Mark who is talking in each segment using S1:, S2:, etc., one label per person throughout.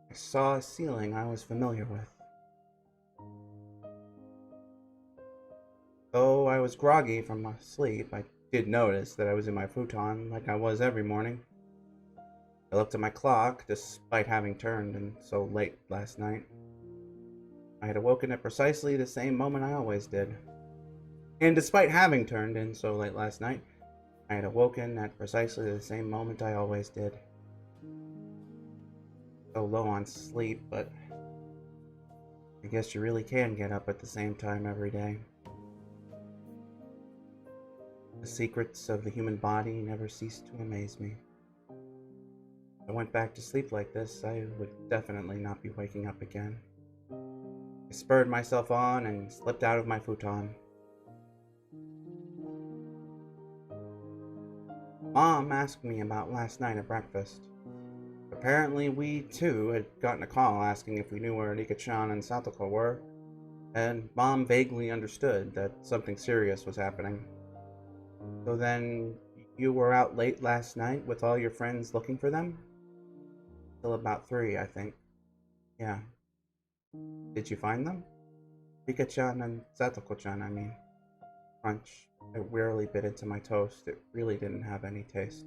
S1: I saw a ceiling I was familiar with. Though I was groggy from my sleep, I did notice that I was in my futon like I was every morning. I looked at my clock, despite having turned in so late last night. I had awoken at precisely the same moment I always did. And despite having turned in so late last night, I had awoken at precisely the same moment I always did. So low on sleep, but I guess you really can get up at the same time every day. The secrets of the human body never cease to amaze me. If I went back to sleep like this, I would definitely not be waking up again. I spurred myself on and slipped out of my futon. Mom asked me about last night at breakfast. Apparently we, too, had gotten a call asking if we knew where Rika-chan and Satoko were, and Mom vaguely understood that something serious was happening. So then, you were out late last night with all your friends looking for them? Till about 3, I think. Yeah. Did you find them? Rika-chan and Satoko-chan, I mean. Crunch. I wearily bit into my toast. It really didn't have any taste.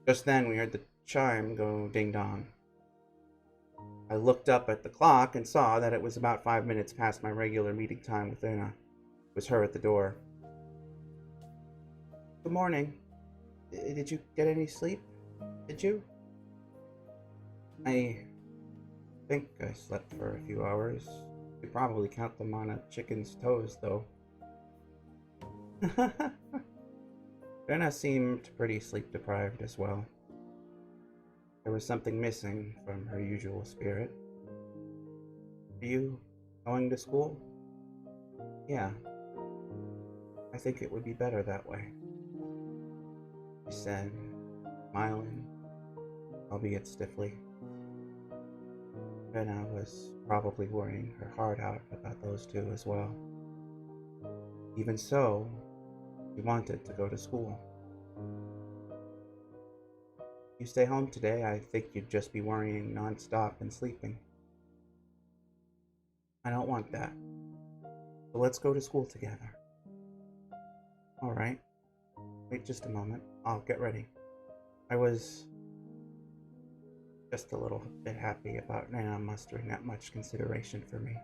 S1: Just then, we heard the chime go ding-dong. I looked up at the clock and saw that it was about 5 minutes past my regular meeting time with RENA. It was her at the door. Good morning. Did you get any sleep? Did you? I think I slept for a few hours. You probably count them on a chicken's toes, though. Rena seemed pretty sleep-deprived as well. There was something missing from her usual spirit. Are you going to school? Yeah. I think it would be better that way, she said, smiling, albeit stiffly. Rena was probably worrying her heart out about those two as well. Even so, she wanted to go to school. If you stay home today, I think you'd just be worrying non-stop and sleeping. I don't want that. So let's go to school together. Alright. Wait just a moment. I'll get ready. I was just a little bit happy about Nana mustering that much consideration for me.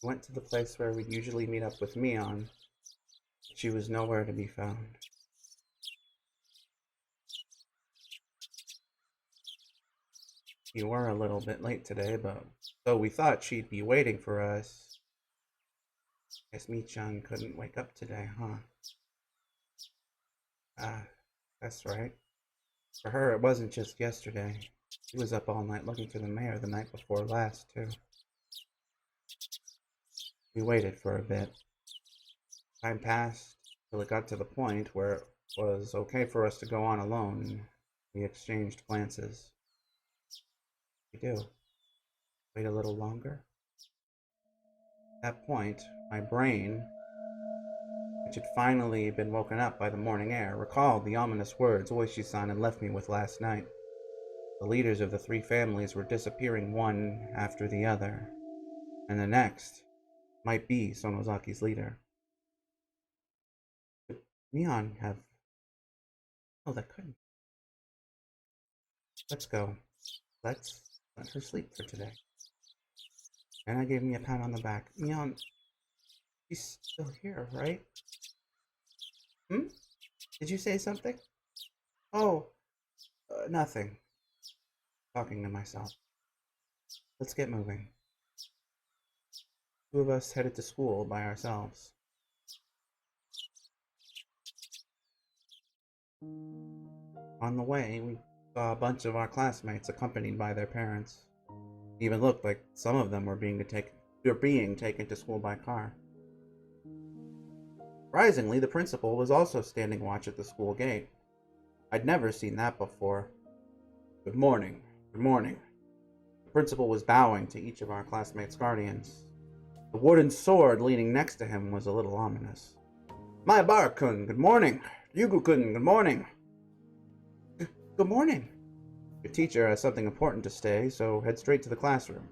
S1: I went to the place where we'd usually meet up with Mion, but she was nowhere to be found. You were a little bit late today, but though we thought she'd be waiting for us, guess Mi-chan couldn't wake up today, huh? Ah, that's right. For her, it wasn't just yesterday. She was up all night looking for the mayor the night before last, too. We waited for a bit. Time passed till it got to the point where it was okay for us to go on alone. We exchanged glances. We do. Wait a little longer. At that point, my brain, which had finally been woken up by the morning air, recalled the ominous words ooishi-san had left me with last night. The leaders of the 3 families were disappearing one after the other, and the next might be Sonozaki's leader. Could Mion have... Oh, that couldn't. Let's go. Let's let her sleep for today. Anna gave me a pat on the back. Mion, she's still here, right? Hmm? Did you say something? Oh, nothing. Talking to myself. Let's get moving. 2 of us headed to school by ourselves. On the way, we saw a bunch of our classmates accompanied by their parents. It even looked like some of them were being taken to school by car. Surprisingly, the principal was also standing watch at the school gate. I'd never seen that before. Good morning. Good morning. The principal was bowing to each of our classmates' guardians. The wooden sword leaning next to him was a little ominous. Bar-kun, good morning. Yugu-kun, good morning. Good morning. Your teacher has something important to say, so head straight to the classroom.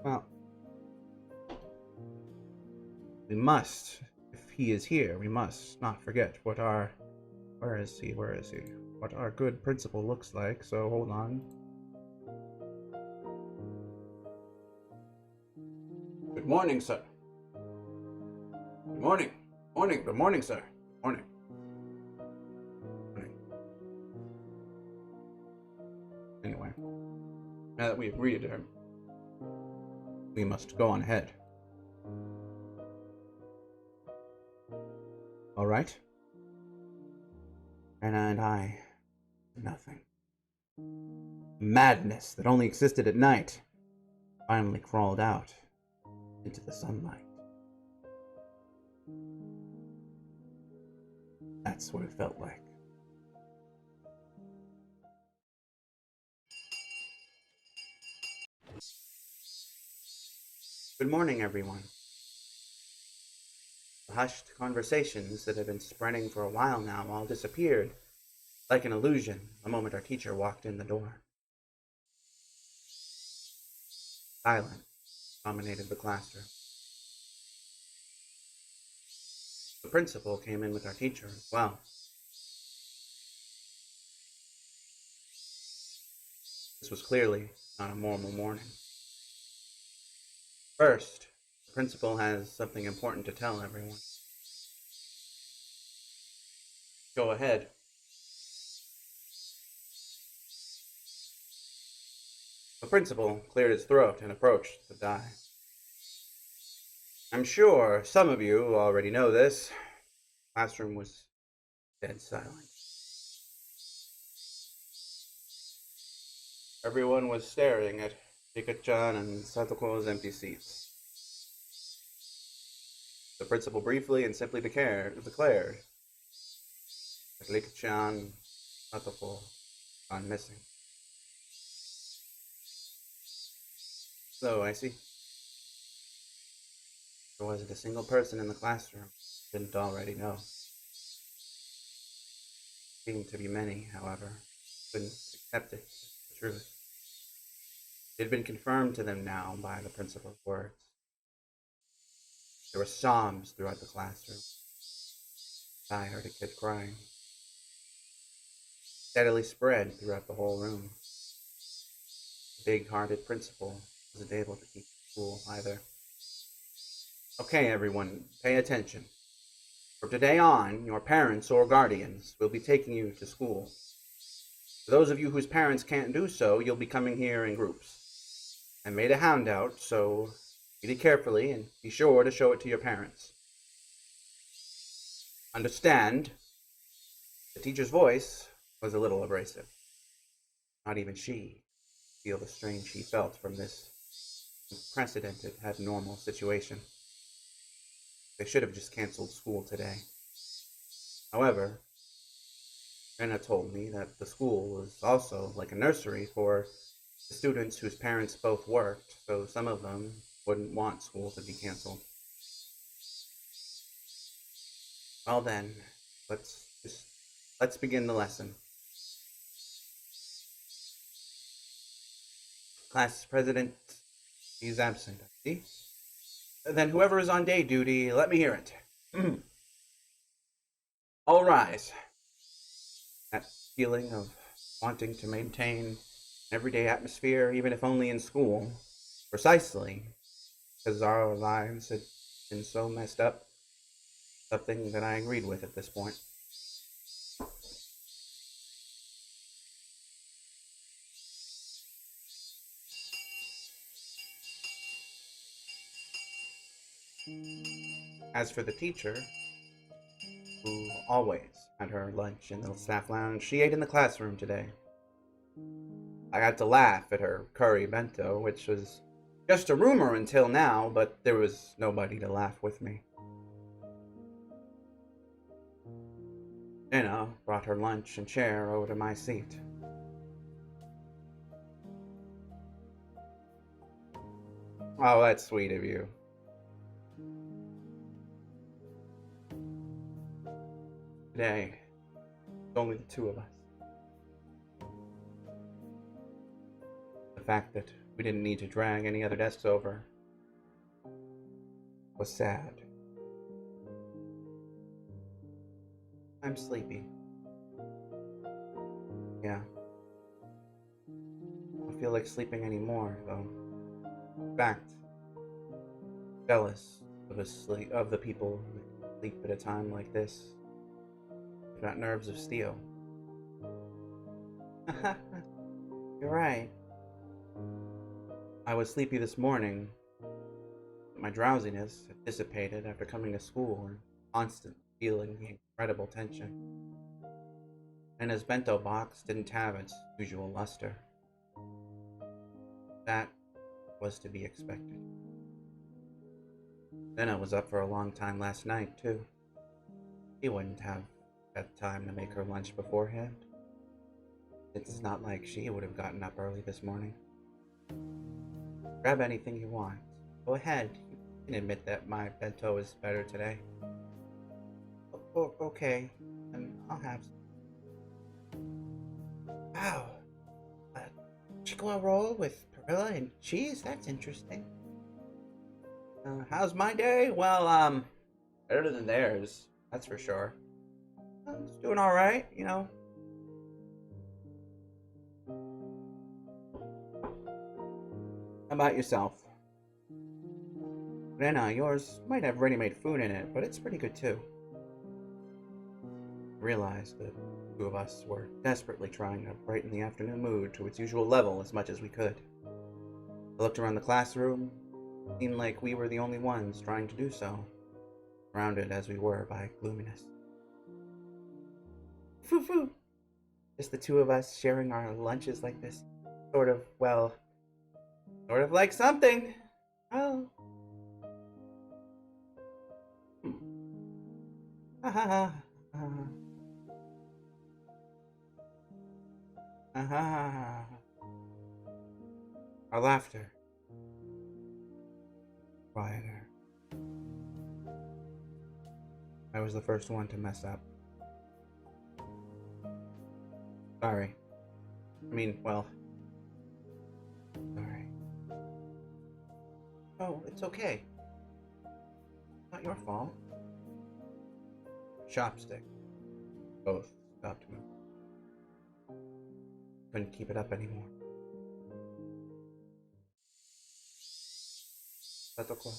S1: Well, we must, if he is here, we must not forget what our... Where is he? What our good principal looks like, so hold on. Good morning, sir. Good morning. Good morning, sir. Morning. Anyway, now that we have greeted him, we must go on ahead. All right? RENA and I, nothing. Madness that only existed at night finally crawled out into the sunlight. That's what it felt like. Good morning, everyone. The hushed conversations that had been spreading for a while now all disappeared, like an illusion, the moment our teacher walked in the door. Silence dominated the classroom. The principal came in with our teacher as well. This was clearly not a normal morning. First, the principal has something important to tell everyone. Go ahead. The principal cleared his throat and approached the die. I'm sure some of you already know this. The classroom was dead silent. Everyone was staring at Higurashi and Satoko's empty seats. The principal briefly and simply declared that Higurashi and Satoko gone missing. So, I see. There wasn't a single person in the classroom who didn't already know. Seemed to be many, however, couldn't accept it as the truth. It had been confirmed to them now by the principal's words. There were sobs throughout the classroom. I heard a kid crying. Steadily spread throughout the whole room. The big-hearted principal wasn't able to keep cool either. Okay, everyone, pay attention. From today on, your parents or guardians will be taking you to school. For those of you whose parents can't do so, you'll be coming here in groups. I made a handout, so read it carefully and be sure to show it to your parents. Understand? The teacher's voice was a little abrasive. Not even she could feel the strain she felt from this unprecedented, abnormal situation. They should have just canceled school today. However, RENA told me that the school was also like a nursery for the students whose parents both worked, so some of them wouldn't want school to be canceled. Well then, let's begin the lesson. Class president, he's absent, I see. Then whoever is on day duty, let me hear it. All rise. That feeling of wanting to maintain an everyday atmosphere, even if only in school, precisely because our lives had been so messed up, something that I agreed with at this point. As for the teacher, who always had her lunch in the staff lounge, she ate in the classroom today. I had to laugh at her curry bento, which was just a rumor until now, but there was nobody to laugh with me. RENA brought her lunch and chair over to my seat. Oh, that's sweet of you. Today, it's only the two of us. The fact that we didn't need to drag any other desks over was sad. I'm sleepy. Yeah. I don't feel like sleeping anymore, though. In fact, jealous of the people who sleep at a time like this. They've got nerves of steel. You're right. I was sleepy this morning, but my drowsiness had dissipated after coming to school and constantly feeling the incredible tension. And his bento box didn't have its usual luster. That was to be expected. Rena was up for a long time last night, too. She wouldn't have had time to make her lunch beforehand. It's not like she would have gotten up early this morning. Grab anything you want. Go ahead. You can admit that my bento is better today. Okay, and I'll have some. Wow. A chicken roll with perilla and cheese? That's interesting. How's my day? Well, better than theirs. That's for sure. It's doing alright, you know. How about yourself? Rena, yours might have ready-made food in it, but it's pretty good too. I realized that the two of us were desperately trying to brighten the afternoon mood to its usual level as much as we could. I looked around the classroom. It seemed like we were the only ones trying to do so, surrounded as we were by gloominess. Foo-foo! Just the two of us sharing our lunches like this. Sort of like something. Oh. Ha ha ha. Our laughter. Quieter. I was the first one to mess up. Sorry. Well. Sorry. Oh, it's okay. Not your fault. Chopstick. Both stopped moving. Couldn't keep it up anymore. Stantoko.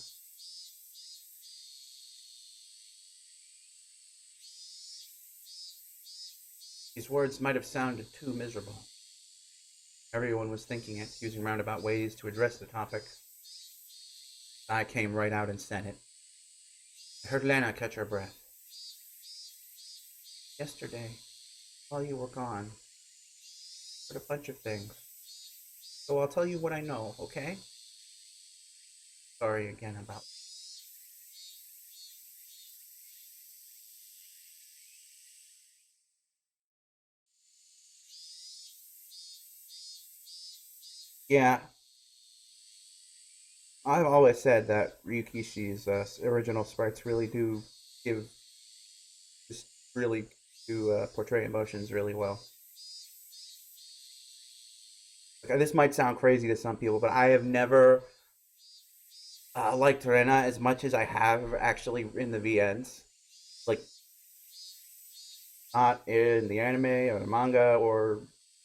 S1: These words might have sounded too miserable. Everyone was thinking it, using roundabout ways to address the topic. I came right out and said it. I heard Lena catch her breath. Yesterday, while you were gone, I heard a bunch of things. So I'll tell you what I know, okay? Sorry again about... Yeah, I've always said that Ryukishi's original sprites really do give... just really do portray emotions really well. Like, this might sound crazy to some people, but I have never liked RENA as much as I have actually in the VNs. Like, not in the anime or the manga or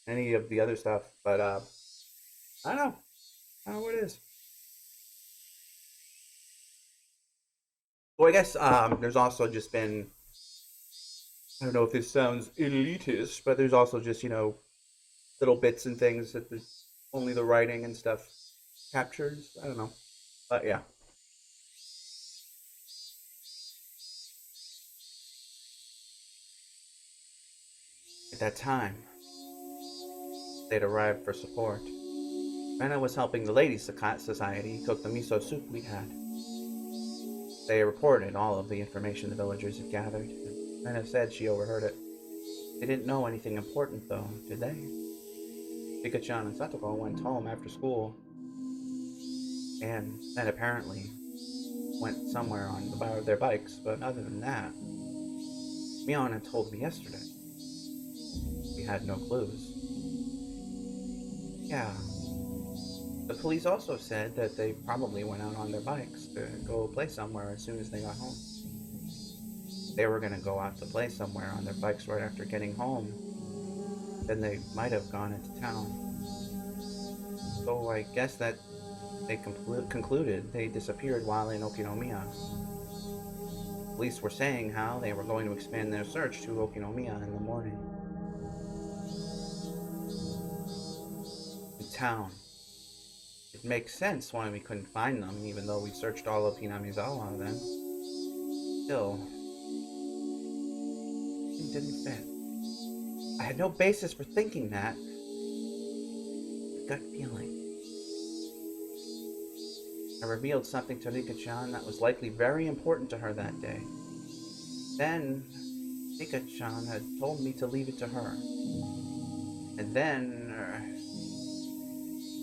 S1: any of the other stuff, but I don't know. I don't know what it is. Well, I guess there's also just been, I don't know if this sounds elitist, but there's also just, little bits and things that only the writing and stuff captures. I don't know. But yeah. At that time, they'd arrived for support. Rena was helping the Ladies' Society cook the miso soup we had. They reported all of the information the villagers had gathered, and Rena said she overheard it. They didn't know anything important, though, did they? Pika-chan and Satoko went home after school, and then apparently went somewhere on their bikes, but other than that... Mion had told me yesterday. We had no clues. Yeah. The police also said that they probably went out on their bikes to go play somewhere as soon as they got home. They were going to go out to play somewhere on their bikes right after getting home. Then they might have gone into town. So I guess that they concluded they disappeared while in Okinomiya. Police were saying how they were going to expand their search to Okinomiya in the morning. In town. It makes sense why we couldn't find them, even though we searched all of Hinamizawa then. Still, it didn't fit. I had no basis for thinking that. Gut feeling. I revealed something to Rika-chan that was likely very important to her that day. Then, Rika-chan had told me to leave it to her. And then,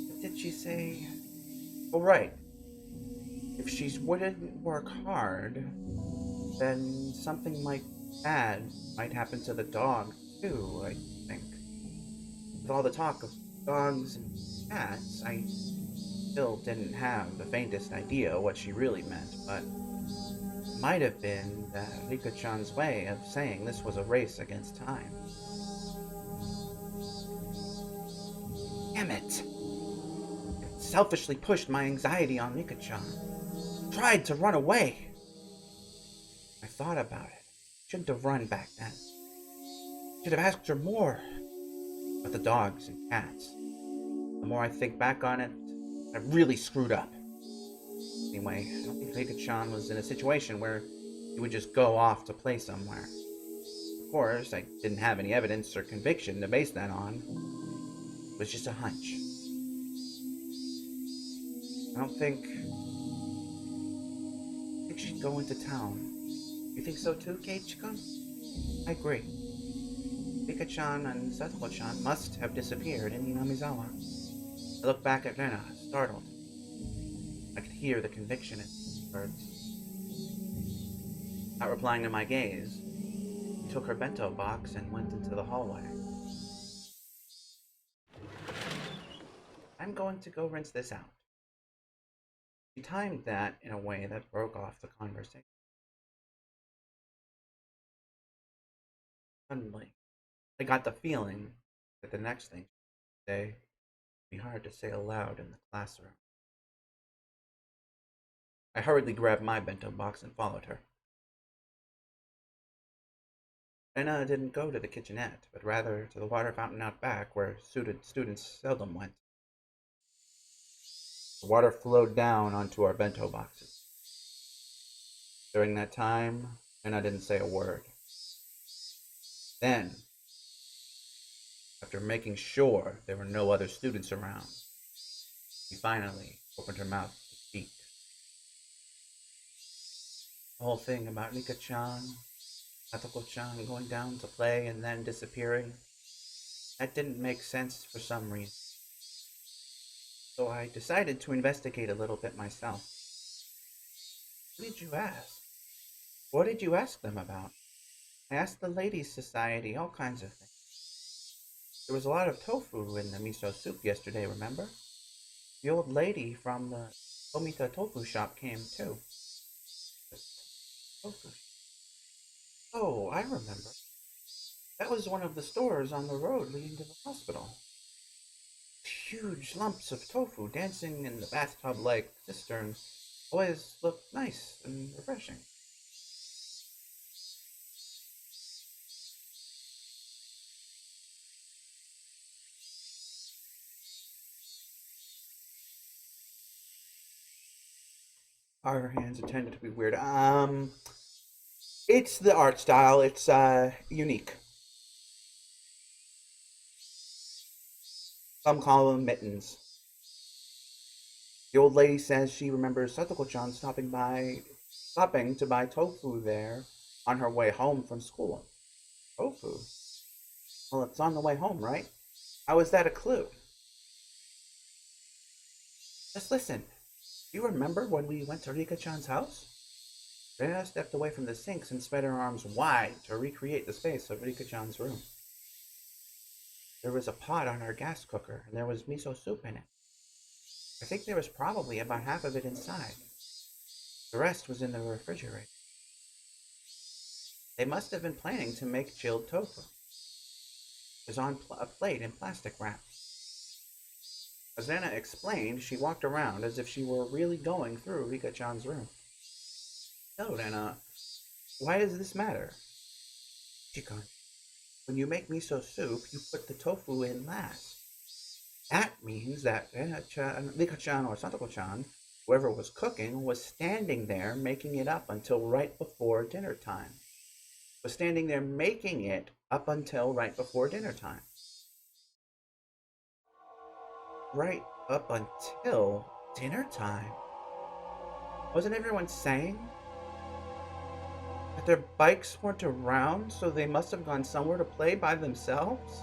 S1: what did she say? Oh, right. If she wouldn't work hard, then something bad might happen to the dog, too, I think. With all the talk of dogs and cats, I still didn't have the faintest idea what she really meant, but it might have been that Rika-chan's way of saying this was a race against time. Damn it! I selfishly pushed my anxiety on Rika-chan. Tried to run away. I thought about it. Shouldn't have run back then. Should have asked her more. But the dogs and cats. The more I think back on it, I really screwed up. Anyway, I don't think Rika-chan was in a situation where he would just go off to play somewhere. Of course, I didn't have any evidence or conviction to base that on. It was just a hunch. I think she'd go into town. You think so too, Keiichi-kun? I agree. Rika-chan and Satoko-chan must have disappeared in Hinamizawa. I looked back at RENA, startled. I could hear the conviction in his words. Not replying to my gaze, she took her bento box and went into the hallway. I'm going to go rinse this out. She timed that in a way that broke off the conversation. Suddenly, I got the feeling that the next thing she'd say would be hard to say aloud in the classroom. I hurriedly grabbed my bento box and followed her. Rena didn't go to the kitchenette, but rather to the water fountain out back where students seldom went. The water flowed down onto our bento boxes. During that time, Rena didn't say a word. Then, after making sure there were no other students around, she finally opened her mouth to speak. The whole thing about Rika-chan, Satoko-chan going down to play and then disappearing, that didn't make sense for some reason. So I decided to investigate a little bit myself. Who did you ask? What did you ask them about? I asked the Ladies' Society all kinds of things. There was a lot of tofu in the miso soup yesterday, remember? The old lady from the Omita tofu shop came too. The tofu. Oh, I remember. That was one of the stores on the road leading to the hospital. Huge lumps of tofu dancing in the bathtub-like cistern always looked nice and refreshing. Our hands are tended to be weird. It's the art style. It's unique. Some call them mittens. The old lady says she remembers Satoko-chan stopping to buy tofu there on her way home from school. Tofu? Well, it's on the way home, right? How is that a clue? Just listen. Do you remember when we went to Rika-chan's house? Rena stepped away from the sinks and spread her arms wide to recreate the space of Rika-chan's room. There was a pot on her gas cooker, and there was miso soup in it. I think there was probably about half of it inside. The rest was in the refrigerator. They must have been planning to make chilled tofu. It was on a plate in plastic wrap. As Rena explained, she walked around as if she were really going through Rika-chan's room. So, Rena, why does this matter? Chikon, when you make miso soup, you put the tofu in last. That means that Rika-chan or Santoko-chan, whoever was cooking, was standing there making it up until right before dinner time. Was standing there making it up until right before dinner time. Right up until dinner time? Wasn't everyone saying that their bikes weren't around, so they must have gone somewhere to play by themselves?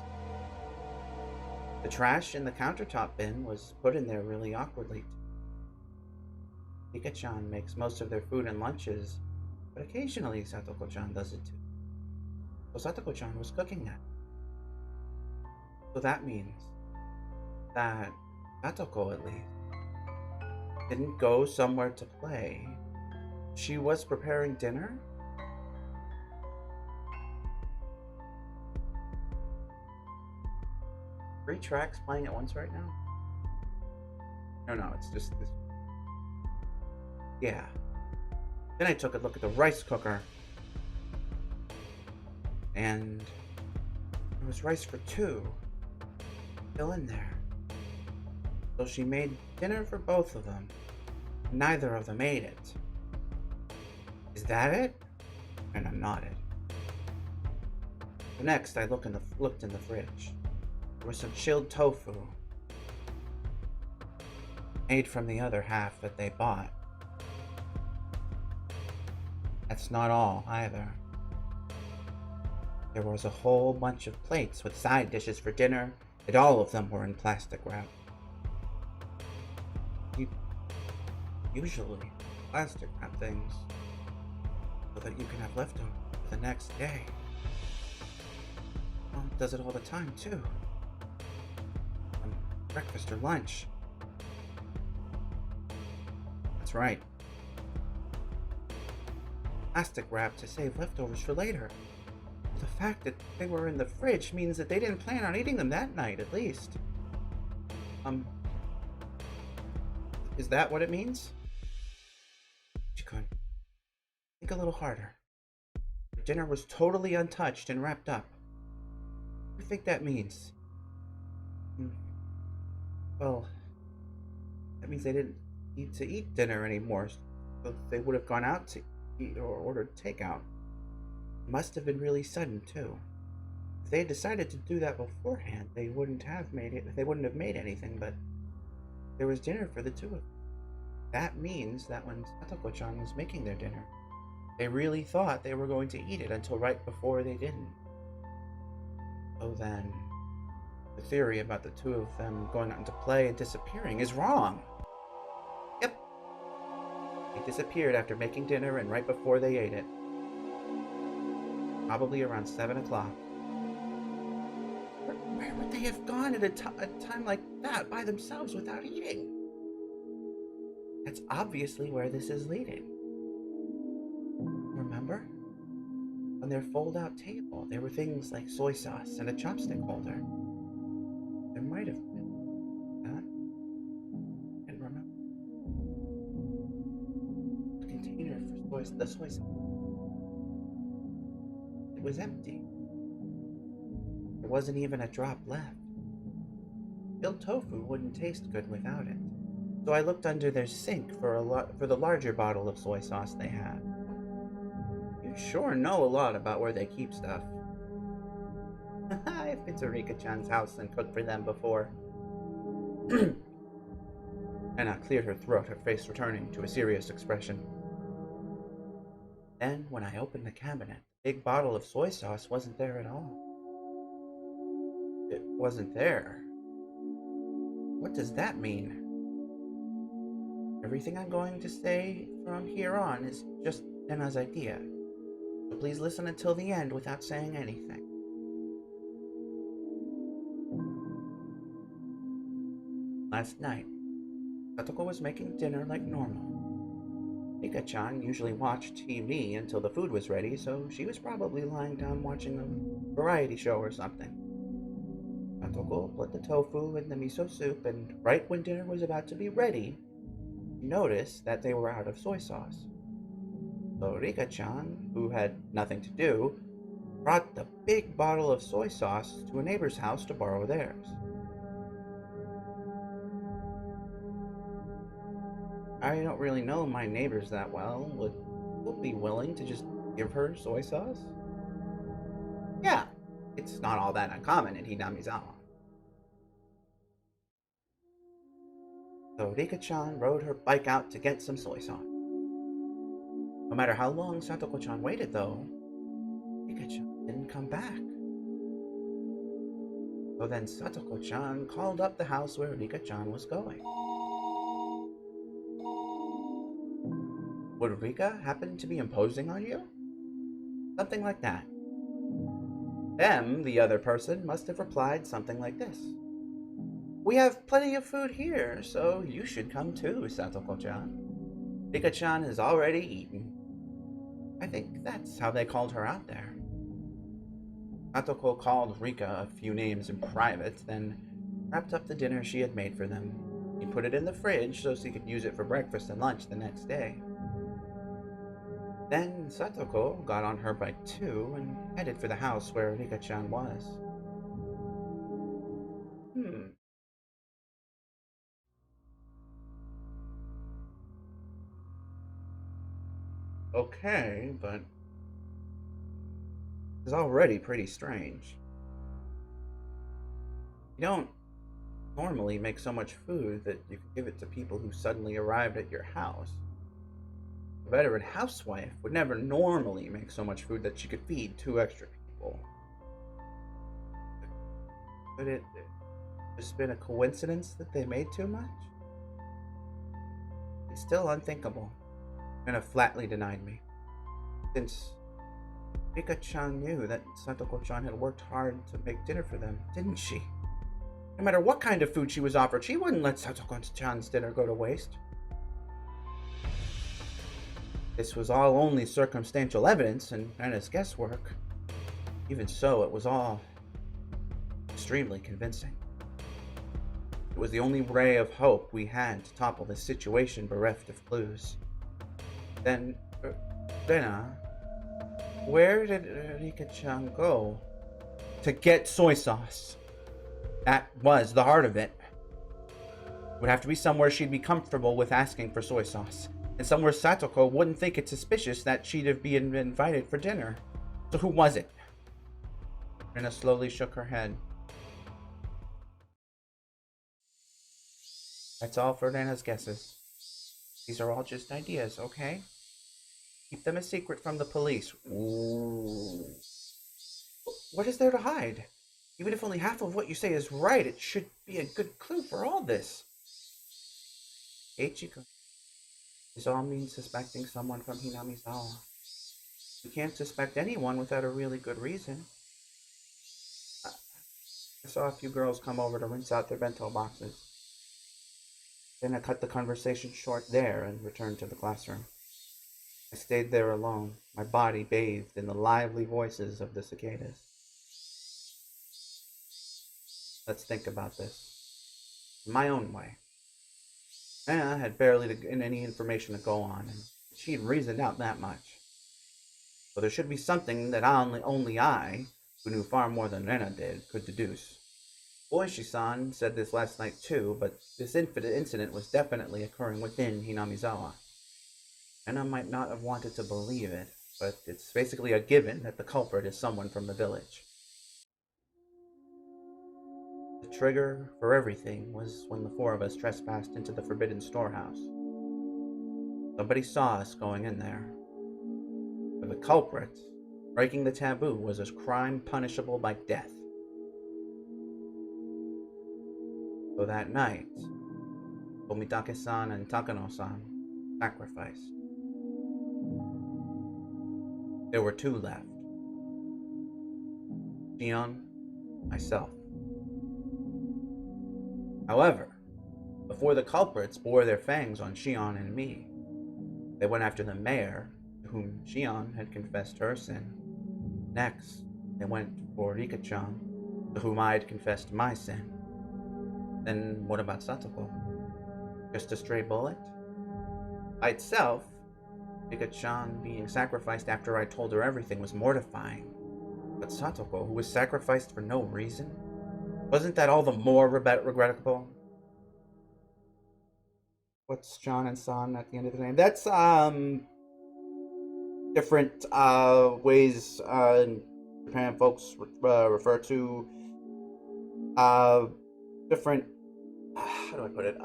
S1: The trash in the countertop bin was put in there really awkwardly. Rika-chan makes most of their food and lunches, but occasionally Satoko-chan does it too. So Satoko-chan was cooking that. So that means that Satoko, at least, didn't go somewhere to play. She was preparing dinner? 3 tracks playing at once right now? No, it's just this. Yeah. Then I took a look at the rice cooker. And there was rice for 2 still in there. So she made dinner for both of them. Neither of them ate it. Is that it? And I nodded. Next, I looked in the fridge. There was some chilled tofu made from the other half that they bought. That's not all, either. There was a whole bunch of plates with side dishes for dinner, and all of them were in plastic wrap. Usually, plastic wrap things so that you can have leftovers for the next day. Mom does it all the time, too. Breakfast or lunch. That's right. Plastic wrap to save leftovers for later. The fact that they were in the fridge means that they didn't plan on eating them that night, at least. Is that what it means? Chikun, think a little harder. Dinner was totally untouched and wrapped up. What do you think that means? Well, that means they didn't need to eat dinner anymore, so they would have gone out to eat or ordered takeout. It must have been really sudden, too. If they had decided to do that beforehand, they wouldn't have made anything, but there was dinner for the 2 of them. That means that when Satoko-chan was making their dinner, they really thought they were going to eat it until right before they didn't. So then, the theory about the 2 of them going out into play and disappearing is wrong. Yep. They disappeared after making dinner and right before they ate it. Probably around 7 o'clock. Where would they have gone at a time like that by themselves without eating? That's obviously where this is leading. Remember? On their fold-out table, there were things like soy sauce and a chopstick holder. There might have been that. I can't remember. The container for the soy sauce. It was empty. There wasn't even a drop left. Chilled tofu wouldn't taste good without it. So I looked under their sink for the larger bottle of soy sauce they had. You sure know a lot about where they keep stuff. I've been to Rika-chan's house and cooked for them before. Anna cleared her throat, her face returning to a serious expression. Then, when I opened the cabinet, the big bottle of soy sauce wasn't there at all. It wasn't there. What does that mean? Everything I'm going to say from here on is just Rena's idea, so please listen until the end without saying anything. Last night, Satoko was making dinner like normal. Rika-chan usually watched TV until the food was ready, so she was probably lying down watching a variety show or something. Satoko put the tofu in the miso soup, and right when dinner was about to be ready, she noticed that they were out of soy sauce. So Rika-chan, who had nothing to do, brought the big bottle of soy sauce to a neighbor's house to borrow theirs. I don't really know my neighbors that well. Would you be willing to just give her soy sauce? Yeah, it's not all that uncommon in Hinamizawa. So Rika-chan rode her bike out to get some soy sauce. No matter how long Satoko-chan waited, though, Rika-chan didn't come back. So then Satoko-chan called up the house where Rika-chan was going. Would Rika happen to be imposing on you? Something like that. Them, the other person, must have replied something like this. We have plenty of food here, so you should come too, Satoko-chan. Rika-chan has already eaten. I think that's how they called her out there. Satoko called Rika a few names in private, then wrapped up the dinner she had made for them. He put it in the fridge so she could use it for breakfast and lunch the next day. Then Satoko got on her bike too and headed for the house where Rika-chan was. Okay, but it's already pretty strange. You don't normally make so much food that you can give it to people who suddenly arrived at your house. A veteran housewife would never normally make so much food that she could feed 2 extra people. Could it just been a coincidence that they made too much? It's still unthinkable. Rena flatly denied me. Since Rika-chan knew that Satoko-chan had worked hard to make dinner for them, didn't she? No matter what kind of food she was offered, she wouldn't let Satoko-chan's dinner go to waste. This was all only circumstantial evidence and Rena's guesswork. Even so, it was all extremely convincing. It was the only ray of hope we had to topple this situation bereft of clues. Then, Rena, where did Rika-chan go? To get soy sauce. That was the heart of it. It would have to be somewhere she'd be comfortable with asking for soy sauce, and somewhere Satoko wouldn't think it suspicious that she'd have been invited for dinner. So who was it? Rena slowly shook her head. That's all for Rena's guesses. These are all just ideas, okay? Keep them a secret from the police. Ooh. What is there to hide? Even if only half of what you say is right, it should be a good clue for all this. Ichiko. This all means suspecting someone from Hinamizawa. You can't suspect anyone without a really good reason. I saw a few girls come over to rinse out their bento boxes. Then I cut the conversation short there and returned to the classroom. I stayed there alone, my body bathed in the lively voices of the cicadas. Let's think about this in my own way. Anna had barely any information to go on, and she'd reasoned out that much. So there should be something that only I, who knew far more than Rena did, could deduce. Ooishi-san said this last night too, but this incident was definitely occurring within Hinamizawa. Rena might not have wanted to believe it, but it's basically a given that the culprit is someone from the village. The trigger for everything was when the 4 of us trespassed into the forbidden storehouse. Somebody saw us going in there. For the culprit, breaking the taboo was a crime punishable by death. So that night, Tomitake-san and Takano-san sacrificed. There were two left. Shion, myself. However, before the culprits bore their fangs on Shion and me, they went after the mayor, to whom Shion had confessed her sin. Next, they went for Rika-chan, to whom I had confessed my sin. Then what about Satoko? Just a stray bullet? By itself, Rika-chan being sacrificed after I told her everything was mortifying. But Satoko, who was sacrificed for no reason? Wasn't that all the more regrettable? What's John and San at the end of the name? That's different ways Japan folks refer to different, how do I put it,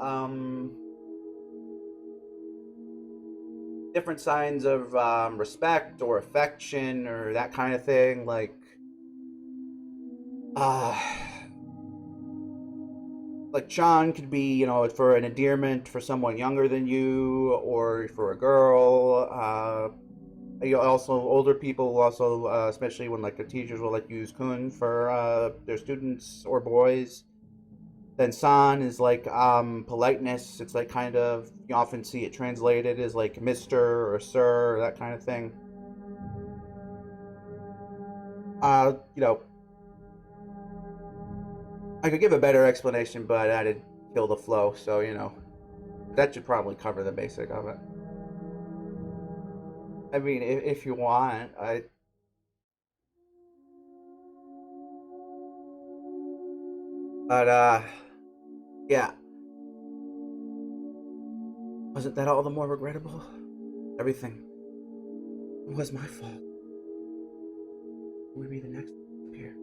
S1: different signs of respect or affection or that kind of thing, uh like Chan could be, for an endearment for someone younger than you or for a girl. Also, older people also, especially when like the teachers will like use kun for their students or boys. Then san is like politeness. It's like kind of, you often see it translated as like Mr. or Sir or that kind of thing. Uh, you know, I could give a better explanation, but that'd kill the flow. So that should probably cover the basic of it. I mean, if you want, but yeah. Wasn't that all the more regrettable? Everything was my fault. Who would be the next to appear?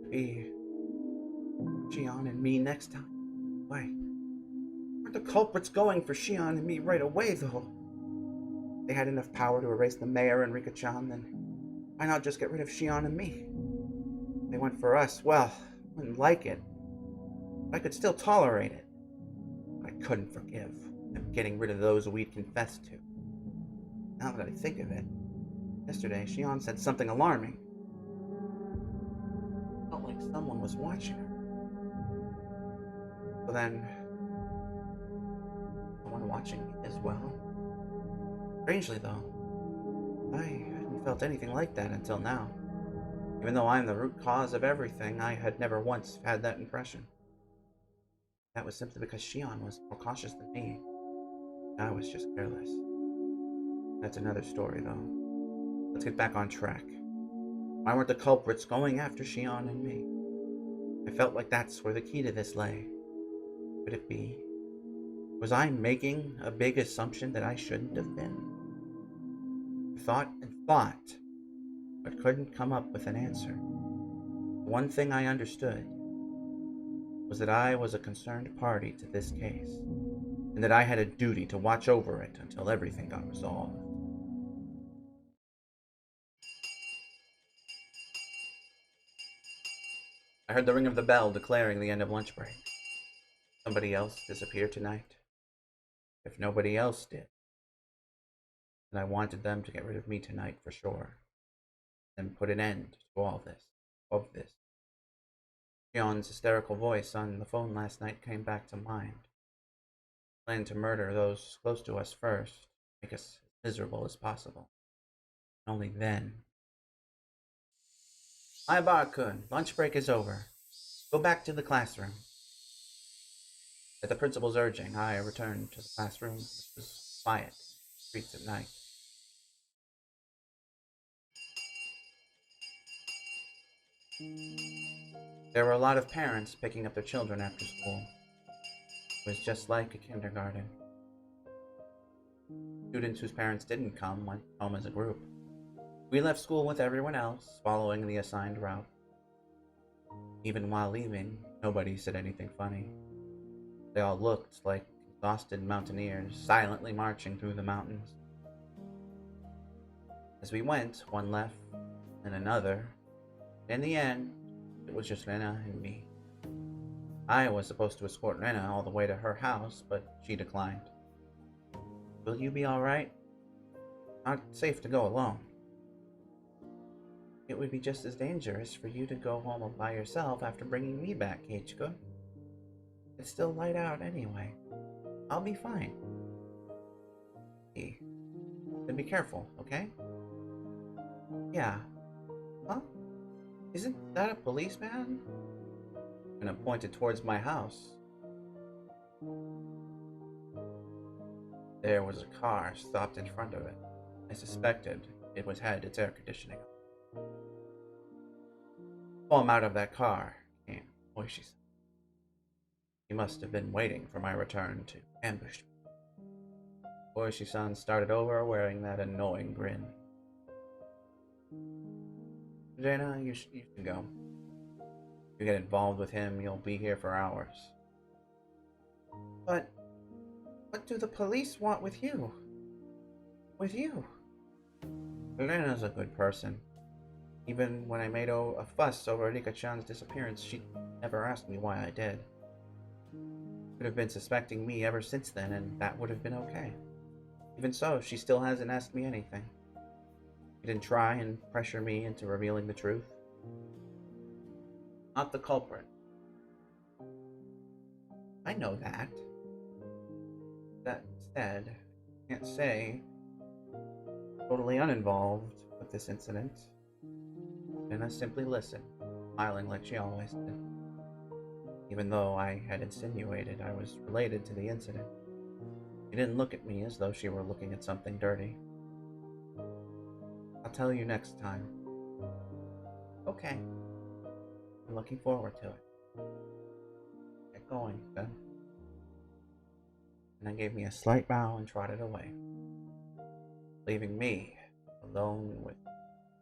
S1: Be Shion and me next time. Why? Aren't the culprits going for Shion and me right away, though? If they had enough power to erase the mayor and Rika-chan, then why not just get rid of Shion and me? If they went for us, well, I wouldn't like it. But I could still tolerate it. But I couldn't forgive them getting rid of those we'd confessed to. Now that I think of it, yesterday Shion said something alarming. It felt like someone was watching her. So then, someone watching me as well? Strangely though, I hadn't felt anything like that until now. Even though I'm the root cause of everything, I had never once had that impression. That was simply because Shion was more cautious than me. I was just careless. That's another story, though. Let's get back on track. Why weren't the culprits going after Shion and me? I felt like that's where the key to this lay. Could it be? Was I making a big assumption that I shouldn't have been? I thought and thought, but couldn't come up with an answer. The one thing I understood was that I was a concerned party to this case, and that I had a duty to watch over it until everything got resolved. I heard the ring of the bell declaring the end of lunch break. Somebody else disappeared tonight. If nobody else did, then I wanted them to get rid of me tonight for sure, and put an end to all this. Of this. Shion's hysterical voice on the phone last night came back to mind. Planned to murder those close to us first, make us as miserable as possible. Only then. Hi, Bar-kun. Lunch break is over. Go back to the classroom. At the principal's urging, I returned to the classroom, which was quiet, streets at night. There were a lot of parents picking up their children after school. It was just like a kindergarten. Students whose parents didn't come went home as a group. We left school with everyone else, following the assigned route. Even while leaving, nobody said anything funny. They all looked like exhausted mountaineers, silently marching through the mountains. As we went, one left, and another. In the end, it was just RENA and me. I was supposed to escort RENA all the way to her house, but she declined. Will you be alright? Not safe to go alone. it would be just as dangerous for you to go home by yourself after bringing me back, Keiichiro. It's still light out anyway. I'll be fine. Then be careful, okay? Yeah. Huh? Isn't that a policeman? And I pointed towards my house. There was a car stopped in front of it. I suspected it had its air conditioning on. While I'm out of that car came ooishi-san. He must have been waiting for my return to ambush me. Ooishi-san started over wearing that annoying grin. RENA, you should go. If you get involved with him, you'll be here for hours. But what do the police want with you? With you? RENA's a good person. Even when I made a fuss over Rika-chan's disappearance, she never asked me why I did. Could have been suspecting me ever since then, and that would have been okay. Even so, she still hasn't asked me anything. She didn't try and pressure me into revealing the truth. Not the culprit. I know that. That said, I can't say totally uninvolved with this incident. And I simply listened, smiling like she always did. Even though I had insinuated I was related to the incident, she didn't look at me as though she were looking at something dirty. I'll tell you next time. Okay. I'm looking forward to it. Get going, then. And then gave me a slight bow and trotted away, leaving me alone with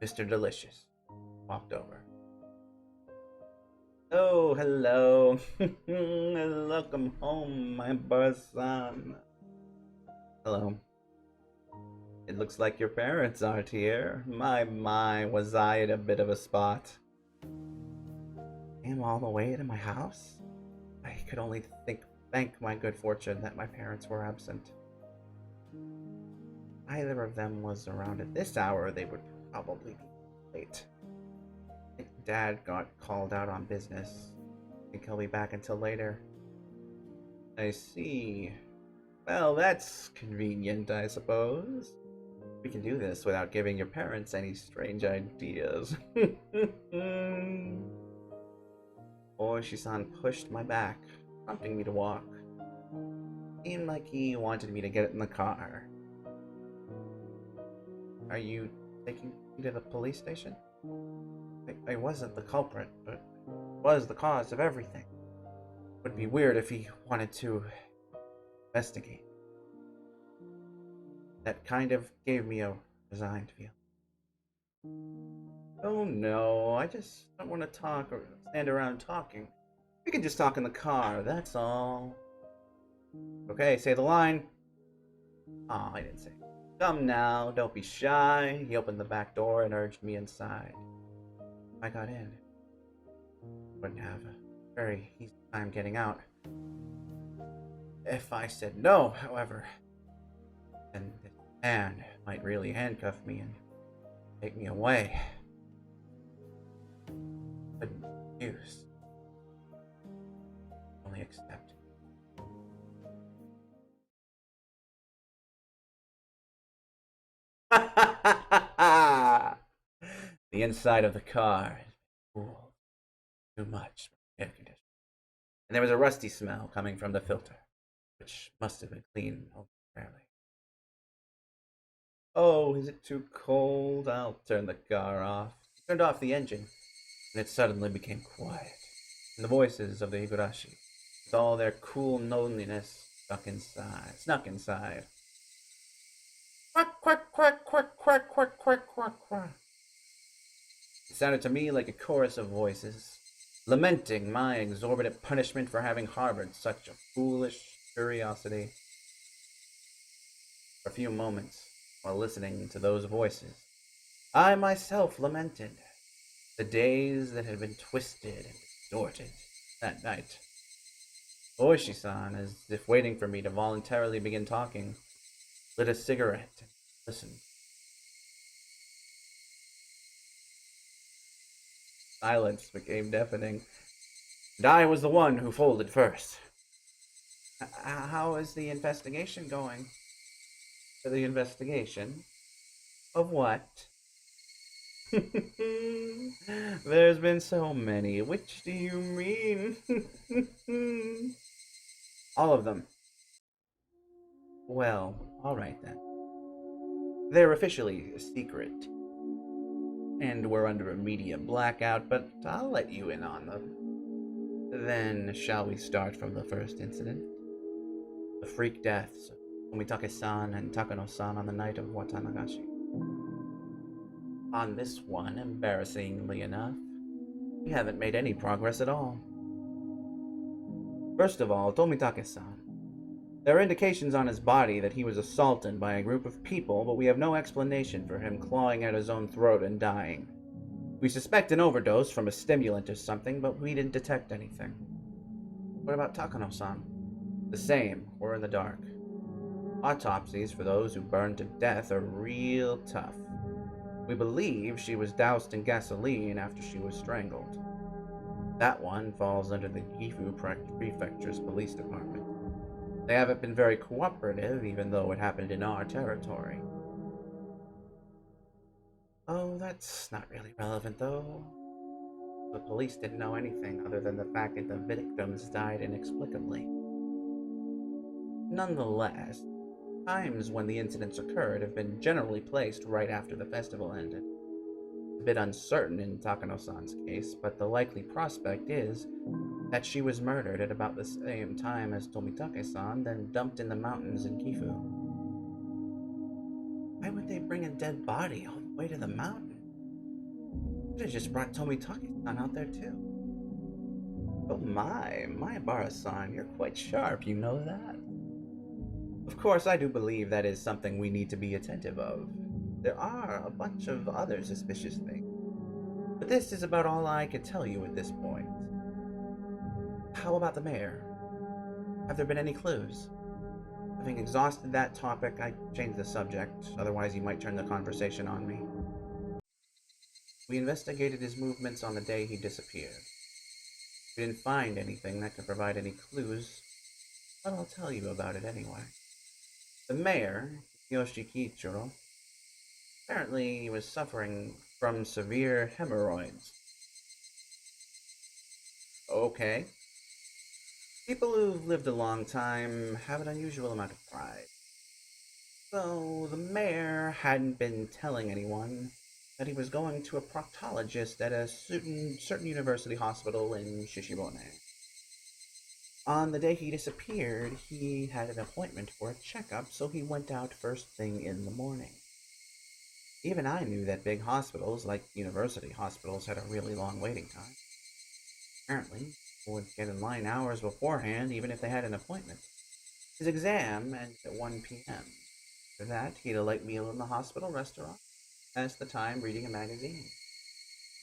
S1: Mr.Delicious. Walked over. Oh, hello. Welcome home, my boss-san. Hello. It looks like your parents aren't here. My, was I in a bit of a spot. Came all the way to my house? I could only thank my good fortune that my parents were absent. If either of them was around at this hour, they would probably be late. I think Dad got called out on business. I think he'll be back until later. I see. Well, that's convenient, I suppose. We can do this without giving your parents any strange ideas. Ooishi-san pushed my back, prompting me to walk. Seemed like he wanted me to get in the car. Are you taking me to the police station? I wasn't the culprit, but was the cause of everything. It would be weird if he wanted to investigate. That kind of gave me a resigned feel. Oh no, I just don't want to talk or stand around talking. We can just talk in the car, that's all. Okay, say the line. Oh, I didn't say. Come now, don't be shy. He opened the back door and urged me inside. I got in. Wouldn't have a very easy time getting out. If I said no, however, then this man might really handcuff me and take me away. Couldn't refuse. Only accept. The inside of the car is cool. Too much air conditioning. And there was a rusty smell coming from the filter, which must have been cleaned momentarily. Oh, is it too cold? I'll turn the car off. I turned off the engine, and it suddenly became quiet. And the voices of the Higurashi, with all their cool loneliness, snuck inside. Quack, quack, quack, quack, quack, quack, quack, quack, quack. It sounded to me like a chorus of voices, lamenting my exorbitant punishment for having harbored such a foolish curiosity. For a few moments, while listening to those voices, I myself lamented the days that had been twisted and distorted that night. Ooishi-san, as if waiting for me to voluntarily begin talking, lit a cigarette and listened. Silence became deafening, and I was the one who folded first. How is the investigation going? The investigation? Of what? There's been so many. Which do you mean? All of them. Well, alright then. They're officially secret, and we're under a media blackout, but I'll let you in on them. Then, shall we start from the first incident? The freak deaths of Tomitake-san and Takano-san on the night of Watanagashi. On this one, embarrassingly enough, we haven't made any progress at all. First of all, Tomitake-san. There are indications on his body that he was assaulted by a group of people, but we have no explanation for him clawing at his own throat and dying. We suspect an overdose from a stimulant or something, but we didn't detect anything. What about Takano-san? The same, we're in the dark. Autopsies for those who burned to death are real tough. We believe she was doused in gasoline after she was strangled. That one falls under the Gifu Prefecture's police department. They haven't been very cooperative, even though it happened in our territory. Oh, that's not really relevant, though. The police didn't know anything other than the fact that the victims died inexplicably. Nonetheless, times when the incidents occurred have been generally placed right after the festival ended. A bit uncertain in Takano-san's case, but the likely prospect is that she was murdered at about the same time as Tomitake-san, then dumped in the mountains in Gifu. Why would they bring a dead body all the way to the mountain? Could have just brought Tomitake-san out there too. Oh my Bara-san, you're quite sharp, you know that? Of course, I do believe that is something we need to be attentive of. There are a bunch of other suspicious things, but this is about all I can tell you at this point. How about the mayor? Have there been any clues? Having exhausted that topic, I changed the subject, otherwise you might turn the conversation on me. We investigated his movements on the day he disappeared. We didn't find anything that could provide any clues, but I'll tell you about it anyway. The mayor, Yoshikichiro, apparently was suffering from severe hemorrhoids. Okay. People who've lived a long time have an unusual amount of pride. So the mayor hadn't been telling anyone that he was going to a proctologist at a certain university hospital in Shishibone. On the day he disappeared, he had an appointment for a checkup, so he went out first thing in the morning. Even I knew that big hospitals, like university hospitals, had a really long waiting time. Apparently, people would get in line hours beforehand, even if they had an appointment. His exam ended at 1 p.m. After that, he had a light meal in the hospital restaurant, passed the time reading a magazine.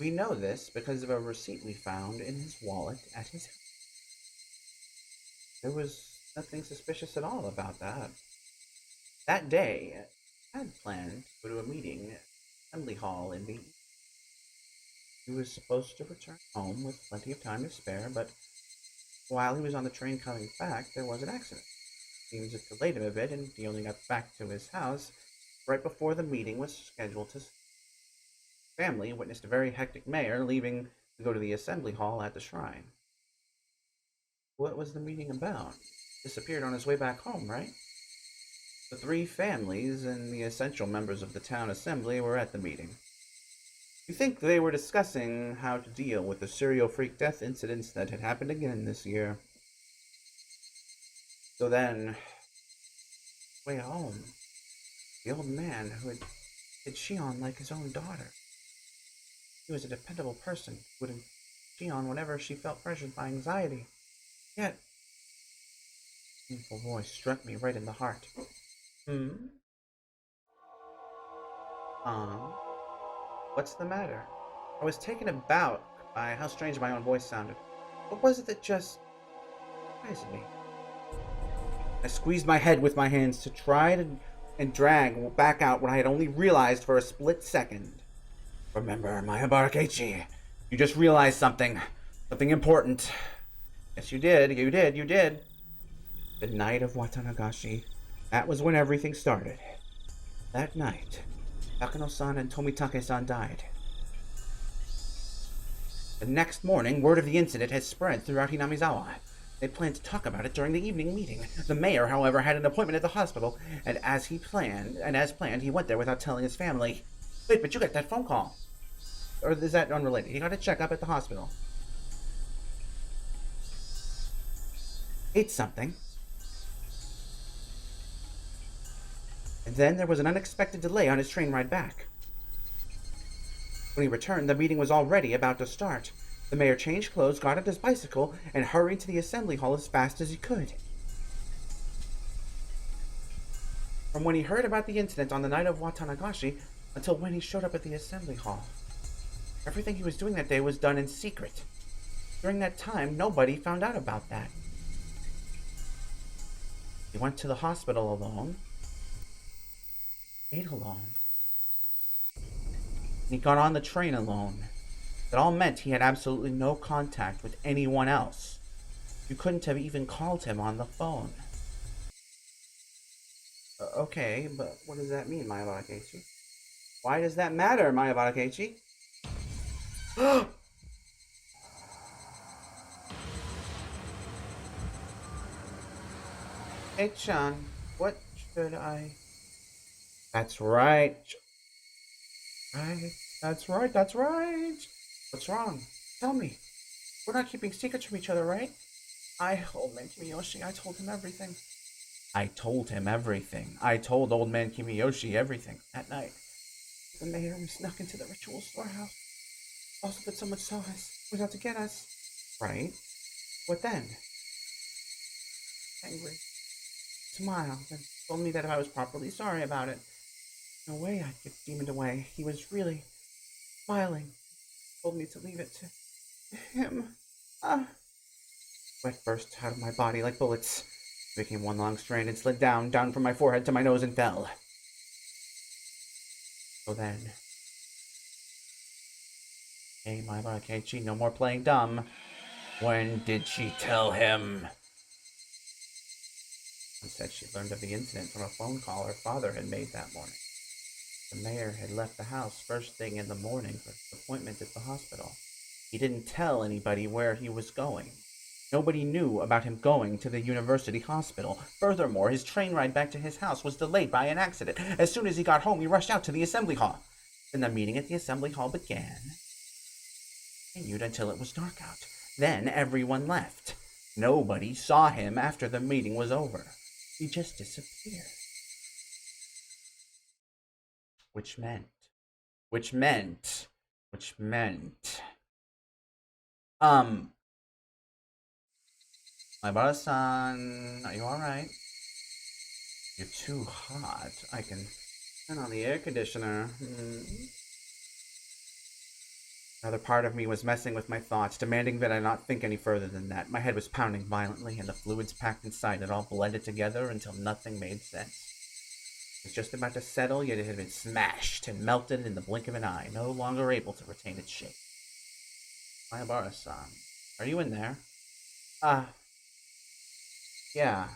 S1: We know this because of a receipt we found in his wallet at his house. There was nothing suspicious at all about that. That day, I had planned to go to a meeting at Assembly Hall in the... He was supposed to return home with plenty of time to spare, but while he was on the train coming back, there was an accident. Seems it delayed him a bit, and he only got back to his house right before the meeting was scheduled to... Family witnessed a very hectic mayor leaving to go to the Assembly Hall at the shrine. What was the meeting about? Disappeared on his way back home, right? The three families and the essential members of the town assembly were at the meeting. You think they were discussing how to deal with the serial freak death incidents that had happened again this year. So then, way home, the old man who had hid Shion like his own daughter. He was a dependable person who would Shion whenever she felt pressured by anxiety. Yet, a painful voice struck me right in the heart. What's the matter? I was taken aback by how strange my own voice sounded. What was it that just surprised me? I squeezed my head with my hands to try and drag back out what I had only realized for a split second. Remember my Hibarakechi. You just realized something. Something important. Yes, you did. You did. You did. The night of Watanagashi. That was when everything started. That night, Takano-san and Tomitake-san died. The next morning, word of the incident had spread throughout Hinamizawa. They planned to talk about it during the evening meeting. The mayor, however, had an appointment at the hospital, and as planned, he went there without telling his family. Wait, but you got that phone call. Or is that unrelated? He got a checkup at the hospital. Ate something. And then there was an unexpected delay on his train ride back. When he returned, the meeting was already about to start. The mayor changed clothes, got on his bicycle, and hurried to the assembly hall as fast as he could. From when he heard about the incident on the night of Watanagashi until when he showed up at the assembly hall, everything he was doing that day was done in secret. During that time, nobody found out about that. He went to the hospital alone, ate alone, and he got on the train alone. That all meant he had absolutely no contact with anyone else. You couldn't have even called him on the phone. Okay, but what does that mean, Mayabara-keiichi? Why does that matter, Mayabara-keiichi? Hey, Chan, what should I... That's right. Right. That's right, that's right. What's wrong? Tell me. We're not keeping secrets from each other, right? Old man Kimiyoshi, I told him everything. I told him everything. I told old man Kimiyoshi everything that night. The mayor snuck into the ritual storehouse. Also that someone saw us, was out to get us. Right? What then? Angry. Smiled and told me that if I was properly sorry about it, no way I'd give the demon away. He was really smiling. Told me to leave it to him. Sweat burst out of my body like bullets. It became one long strand and slid down from my forehead to my nose and fell. So then... Hey, Mayabara-keiichi, no more playing dumb. When did she tell him? She said she learned of the incident from a phone call her father had made that morning. The mayor had left the house first thing in the morning for his appointment at the hospital. He didn't tell anybody where he was going. Nobody knew about him going to the university hospital. Furthermore, his train ride back to his house was delayed by an accident. As soon as he got home, he rushed out to the assembly hall. Then the meeting at the assembly hall began. Continued until it was dark out. Then everyone left. Nobody saw him after the meeting was over. He just disappeared. Which meant... Mayabara-san, are you alright? You're too hot. I can turn on the air conditioner. Another part of me was messing with my thoughts, demanding that I not think any further than that. My head was pounding violently, and the fluids packed inside it all blended together until nothing made sense. It was just about to settle, yet it had been smashed and melted in the blink of an eye, no longer able to retain its shape. Mayabara-san, are you in there? Yeah.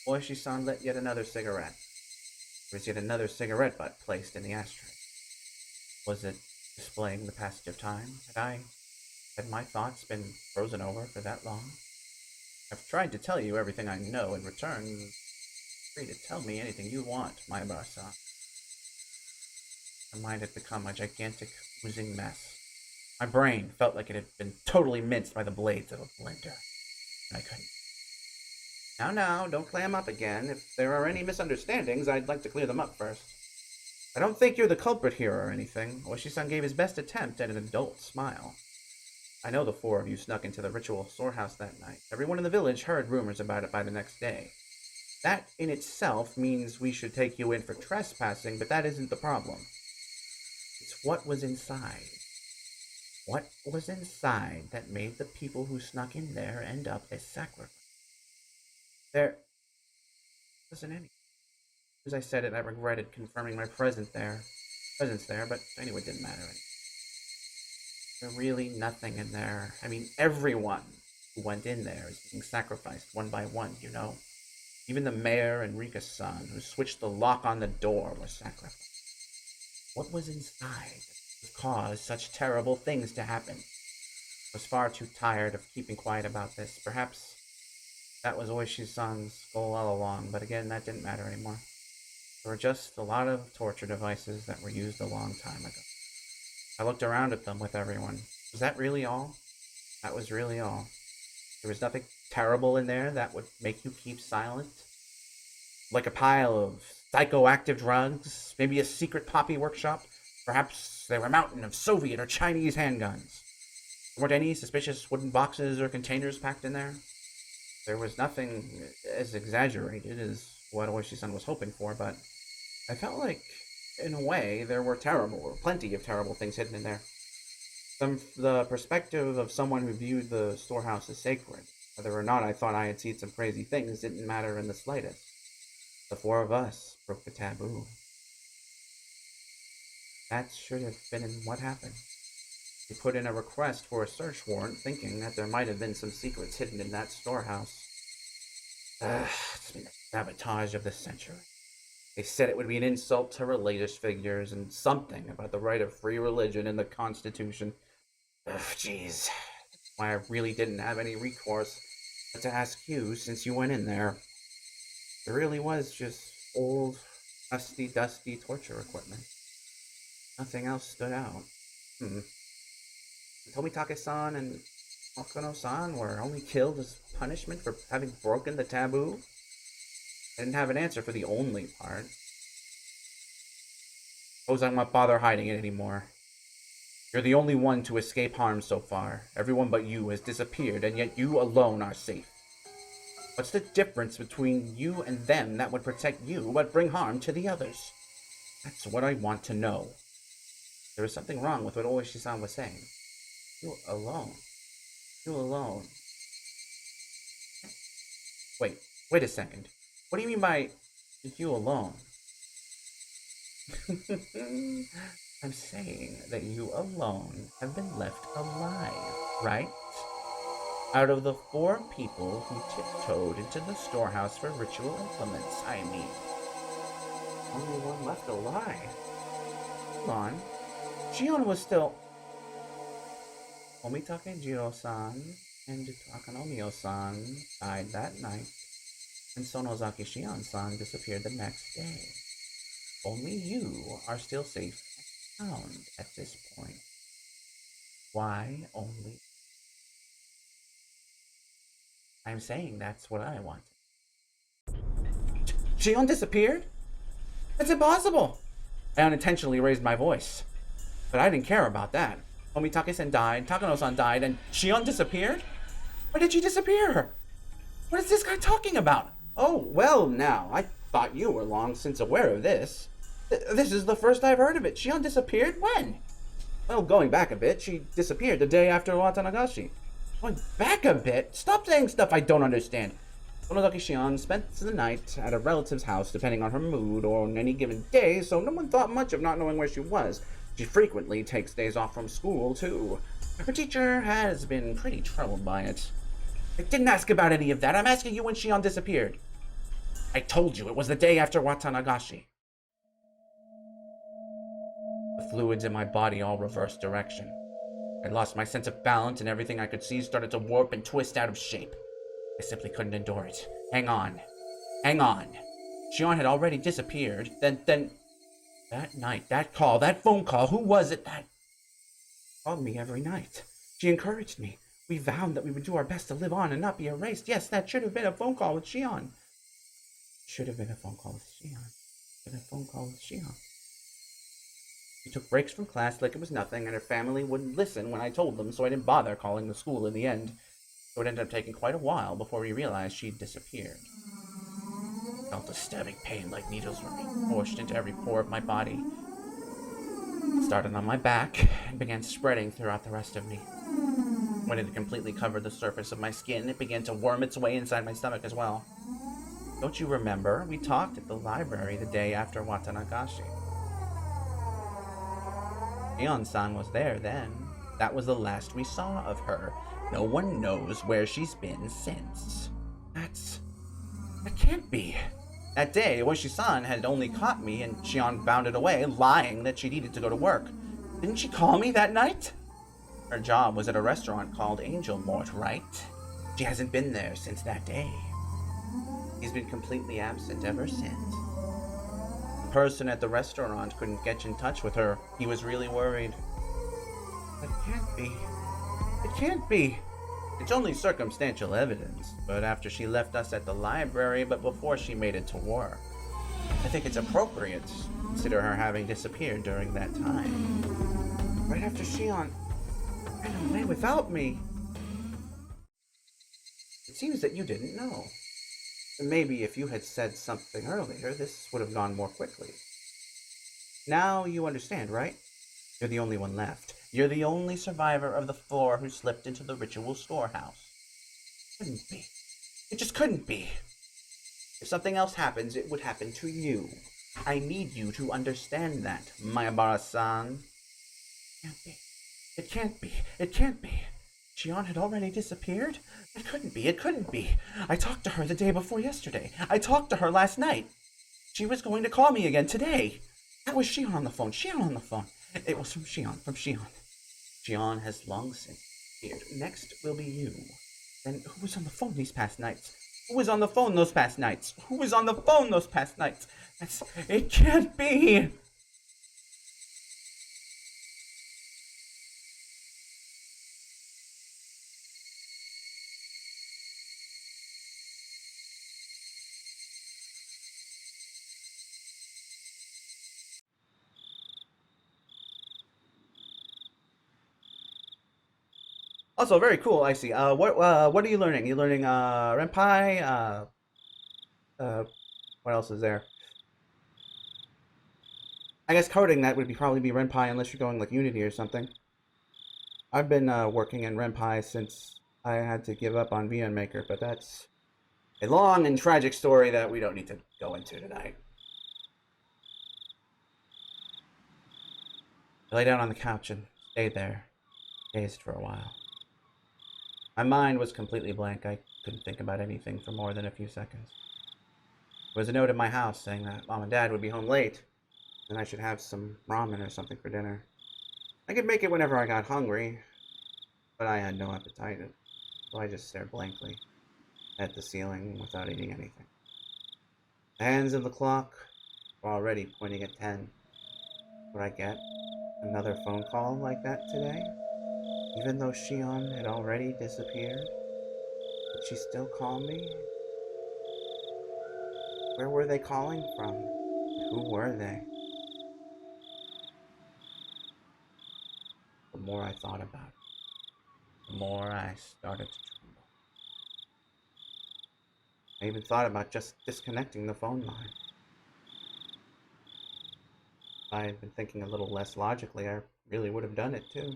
S1: Ooishi-san lit yet another cigarette. There was yet another cigarette butt placed in the ashtray. Was it displaying the passage of time? Had my thoughts been frozen over for that long? I've tried to tell you everything I know in return. Free to tell me anything you want, Mayabara-san. My mind had become a gigantic, oozing mess. My brain felt like it had been totally minced by the blades of a blender, and I couldn't. Now, don't clam up again. If there are any misunderstandings, I'd like to clear them up first. I don't think you're the culprit here or anything. Ooishi-san gave his best attempt at an adult smile. I know the four of you snuck into the ritual storehouse that night. Everyone in the village heard rumors about it by the next day. That in itself means we should take you in for trespassing, but that isn't the problem. It's what was inside. What was inside that made the people who snuck in there end up as sacrifice? There wasn't any. As I said it, I regretted confirming my presence there, but anyway, it didn't matter. There's really nothing in there. I mean, everyone who went in there is being sacrificed one by one, you know? Even the mayor and Rika-san, who switched the lock on the door, was sacrificed. What was inside that caused such terrible things to happen? I was far too tired of keeping quiet about this. Perhaps that was Ooishi-san's goal all along, but again, that didn't matter anymore. There were just a lot of torture devices that were used a long time ago. I looked around at them with everyone. Was that really all? That was really all. There was nothing terrible in there that would make you keep silent? Like a pile of psychoactive drugs? Maybe a secret poppy workshop? Perhaps there were a mountain of Soviet or Chinese handguns. There weren't any suspicious wooden boxes or containers packed in there? There was nothing as exaggerated as what Ooishi-san was hoping for, but I felt like, in a way, there were plenty of terrible things hidden in there. From the perspective of someone who viewed the storehouse as sacred, whether or not I thought I had seen some crazy things didn't matter in the slightest. The four of us broke the taboo. That should have been what happened. We put in a request for a search warrant, thinking that there might have been some secrets hidden in that storehouse. It's been the sabotage of the century. They said it would be an insult to religious figures and something about the right of free religion in the Constitution. Jeez. That's why I really didn't have any recourse but to ask you since you went in there. It really was just old, dusty torture equipment. Nothing else stood out. Tomitake-san and Okano-san were only killed as punishment for having broken the taboo? I didn't have an answer for the only part. Suppose I won't bother hiding it anymore. You're the only one to escape harm so far. Everyone but you has disappeared, and yet you alone are safe. What's the difference between you and them that would protect you but bring harm to the others? That's what I want to know. There was something wrong with what Ooishi-san was saying. You alone. You alone. Wait a second. What do you mean by you alone? I'm saying that you alone have been left alive, right? Out of the 4 people who tiptoed into the storehouse for ritual implements, I mean. Only one left alive. Hold on. Shion was still... Omitake Jiro-san and Takanomiya-san died that night, and Sonozaki Shion-san disappeared the next day. Only you are still safe and sound at this point. Why only? I'm saying that's what I want. Shion disappeared? That's impossible! I unintentionally raised my voice. But I didn't care about that. Omitake-san died, Takano-san died, and Shion disappeared? Why did she disappear? What is this guy talking about? Oh, well now, I thought you were long since aware of this. This is the first I've heard of it. Shion disappeared? When? Well, going back a bit, she disappeared the day after Watanagashi. Going back a bit? Stop saying stuff I don't understand. Sonozaki Shion spent the night at a relative's house, depending on her mood or on any given day, so no one thought much of not knowing where she was. She frequently takes days off from school, too. Her teacher has been pretty troubled by it. I didn't ask about any of that. I'm asking you when Shion disappeared. I told you it was the day after Watanagashi. The fluids in my body all reversed direction. I lost my sense of balance and everything I could see started to warp and twist out of shape. I simply couldn't endure it. Hang on. Shion had already disappeared. Then... That night, that phone call, who was it that called me every night? She encouraged me. We vowed that we would do our best to live on and not be erased. Yes, that should have been a phone call with Shion. Should have been a phone call with Shion. She took breaks from class like it was nothing, and her family wouldn't listen when I told them, so I didn't bother calling the school in the end. So it ended up taking quite a while before we realized she'd disappeared. I felt a stabbing pain like needles were being pushed into every pore of my body. It started on my back and began spreading throughout the rest of me. When it had completely covered the surface of my skin, it began to worm its way inside my stomach as well. Don't you remember? We talked at the library the day after Watanagashi. Mion-san was there then.
S2: That was the last we saw of her. No one knows where she's been since. That can't be. That day, ooishi-san had only caught me and Shion bounded away, lying that she needed to go to work. Didn't she call me that night? Her job was at a restaurant called Angel Mort, right? She hasn't been there since that day. He's been completely absent ever since. The person at the restaurant couldn't get in touch with her. He was really worried. But it can't be. It can't be. It's only circumstantial evidence, but after she left us at the library, but before she made it to work. I think it's appropriate to consider her having disappeared during that time. Right after Shion ran away without me. It seems that you didn't know. Maybe if you had said something earlier, this would have gone more quickly. Now you understand, right? You're the only one left. You're the only survivor of the four who slipped into the ritual storehouse. Couldn't be. It just couldn't be. If something else happens, it would happen to you. I need you to understand that, Mayabara-san. Can't be. It can't be. It can't be. Shion had already disappeared? It couldn't be. It couldn't be. I talked to her the day before yesterday. I talked to her last night. She was going to call me again today. That was Shion on the phone. Shion on the phone. It was from Shion. From Shion. Shion has long since disappeared. Next will be you. Then who was on the phone these past nights? Who was on the phone those past nights? Who was on the phone those past nights? It can't be. Also, very cool. I see. What are you learning? You learning Renpai? Uh, what else is there? I guess coding that would probably be Renpai unless you're going like Unity or something. I've been working in Renpai since I had to give up on VN Maker, but that's a long and tragic story that we don't need to go into tonight. I lay down on the couch and stayed there, dazed for a while. My mind was completely blank. I couldn't think about anything for more than a few seconds. There was a note in my house saying that Mom and Dad would be home late, and I should have some ramen or something for dinner. I could make it whenever I got hungry, but I had no appetite, so I just stared blankly at the ceiling without eating anything. The hands of the clock were already pointing at 10. Would I get another phone call like that today? Even though Shion had already disappeared? Would she still call me? Where were they calling from? Who were they? The more I thought about it, the more I started to tremble. I even thought about just disconnecting the phone line. If I had been thinking a little less logically, I really would have done it too.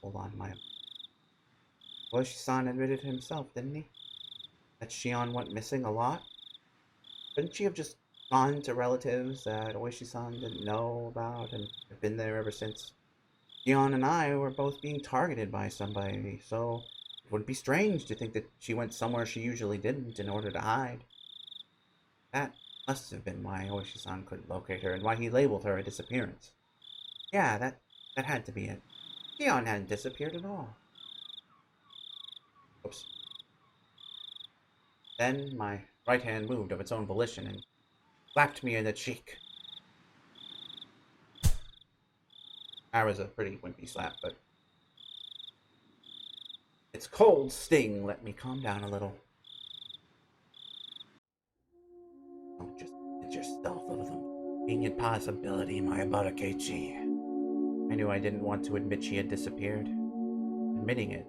S2: Hold on, my... Ooishi-san admitted himself, didn't he? That Shion went missing a lot? Couldn't she have just gone to relatives that Ooishi-san didn't know about and have been there ever since? Shion and I were both being targeted by somebody, so it wouldn't be strange to think that she went somewhere she usually didn't in order to hide. That must have been why Ooishi-san couldn't locate her and why he labeled her a disappearance. Yeah, that had to be it. Shion hadn't disappeared at all. Oops. Then my right hand moved of its own volition and slapped me in the cheek. That was a pretty wimpy slap, but its cold sting let me calm down a little. Don't just rid yourself of the convenient possibility, my Abarakechi. I knew I didn't want to admit she had disappeared. Admitting it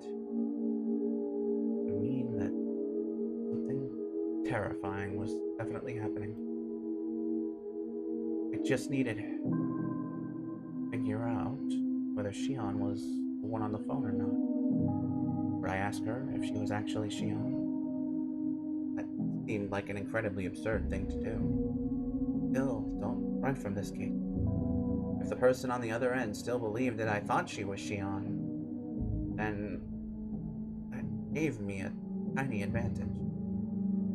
S2: would mean that something terrifying was definitely happening. I just needed to figure out whether Shion was the one on the phone or not. Would I ask her if she was actually Shion? That seemed like an incredibly absurd thing to do. Still, don't run from this, Kate. If the person on the other end still believed that I thought she was Shion, then that gave me a tiny advantage.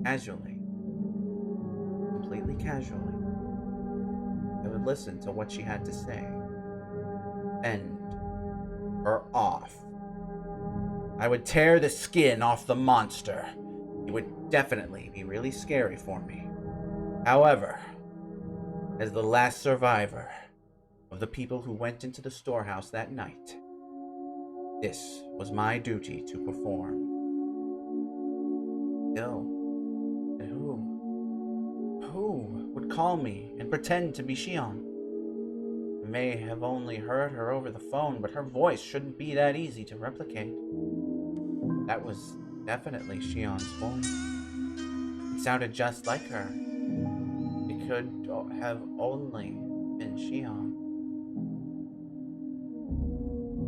S2: Casually, completely casually, I would listen to what she had to say. End her off. I would tear the skin off the monster. It would definitely be really scary for me. However, as the last survivor of the people who went into the storehouse that night, this was my duty to perform. Still, and who would call me and pretend to be Shion? I may have only heard her over the phone, but her voice shouldn't be that easy to replicate. That was definitely Shion's voice. It sounded just like her. It could have only been Shion.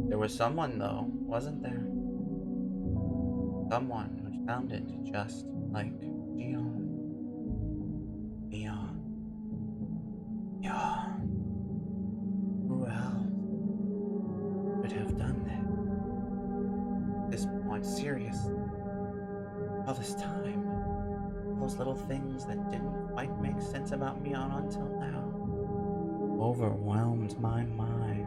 S2: There was someone, though, wasn't there? Someone who sounded just like Shion. Mion. Yeah. Who else could have done that? At this point, serious. All this time. All those little things that didn't quite make sense about Mion until now overwhelmed my mind.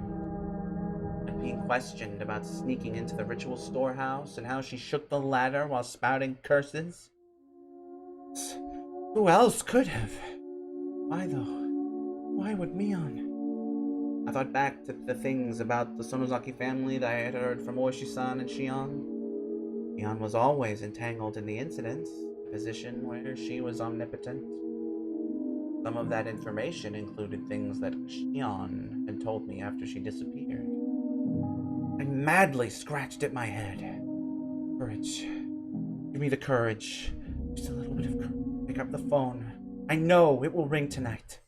S2: And being questioned about sneaking into the ritual storehouse and how she shook the ladder while spouting curses. Who else could have? Why though? Why would Mion? I thought back to the things about the Sonozaki family that I had heard from ooishi-san and Shion. Mion was always entangled in the incidents, a position where she was omnipotent. Some of that information included things that Shion had told me after she disappeared. I madly scratched at my head. Courage. Give me the courage. Just a little bit of courage. Pick up the phone. I know it will ring tonight.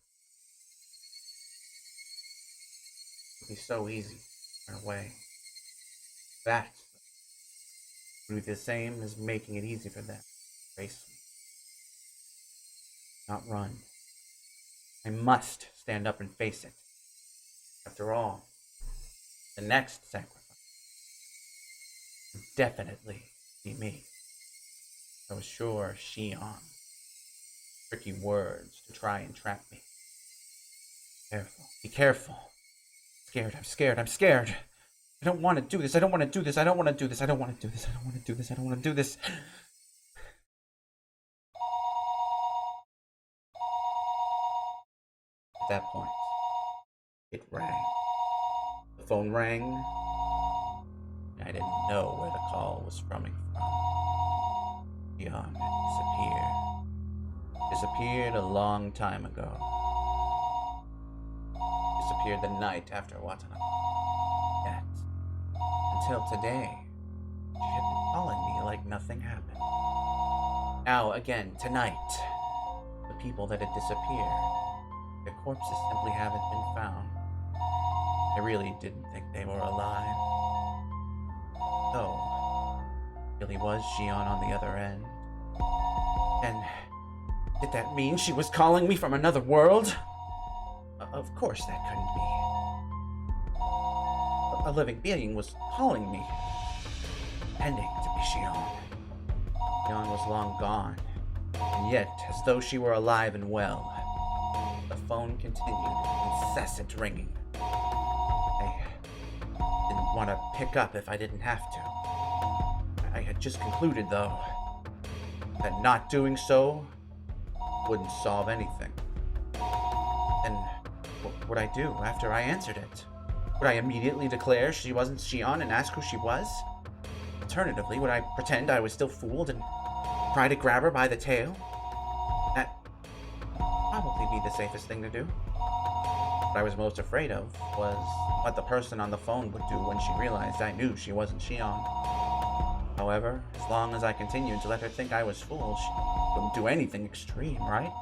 S2: It'll be so easy to turn away. That would be the same as making it easy for them to face me. Not run. I must stand up and face it. After all, the next sacrifice would definitely be me. I was sure Shion. Tricky words to try and trap me. Careful. Be careful. I'm scared. I don't want to do this. I don't want to do this. I don't want to do this. I don't want to do this. I don't want to do this. I don't want to do this. At that point, it rang. The phone rang, and I didn't know where the call was coming from. Shion had disappeared a long time ago. Disappeared the night after Watanagashi. Yet, until today, she had been calling me like nothing happened. Now, again, tonight, the people that had disappeared, their corpses simply haven't been found. I really didn't think they were alive. So, really was Shion on the other end? And did that mean she was calling me from another world? Of course that couldn't be. A living being was calling me, pretending to be Shion. Shion was long gone, and yet, as though she were alive and well, the phone continued incessant ringing. I didn't want to pick up if I didn't have to. I had just concluded, though, that not doing so wouldn't solve anything. Then what would I do after I answered it? Would I immediately declare she wasn't Shion and ask who she was? Alternatively, would I pretend I was still fooled and try to grab her by the tail? That would probably be the safest thing to do. What I was most afraid of was what the person on the phone would do when she realized I knew she wasn't Shion. However, as long as I continued to let her think I was fooled, she wouldn't do anything extreme, right?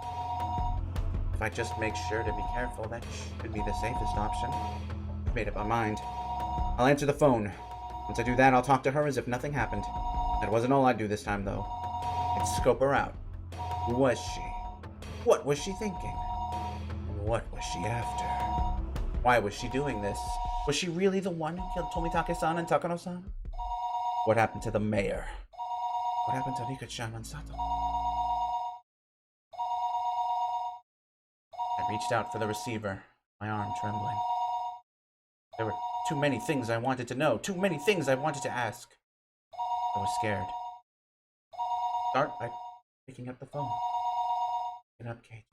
S2: If I just make sure to be careful, that should be the safest option. I've made up my mind. I'll answer the phone. Once I do that, I'll talk to her as if nothing happened. That wasn't all I'd do this time, though. I'd scope her out. Who was she? What was she thinking? And what was she after? Why was she doing this? Was she really the one who killed Tomitake-san and Takano-san? What happened to the mayor? What happened to Rika-chan and Sato? I reached out for the receiver, my arm trembling. There were too many things I wanted to know, too many things I wanted to ask. I was scared. Start by picking up the phone. Pick it up, Keiichi.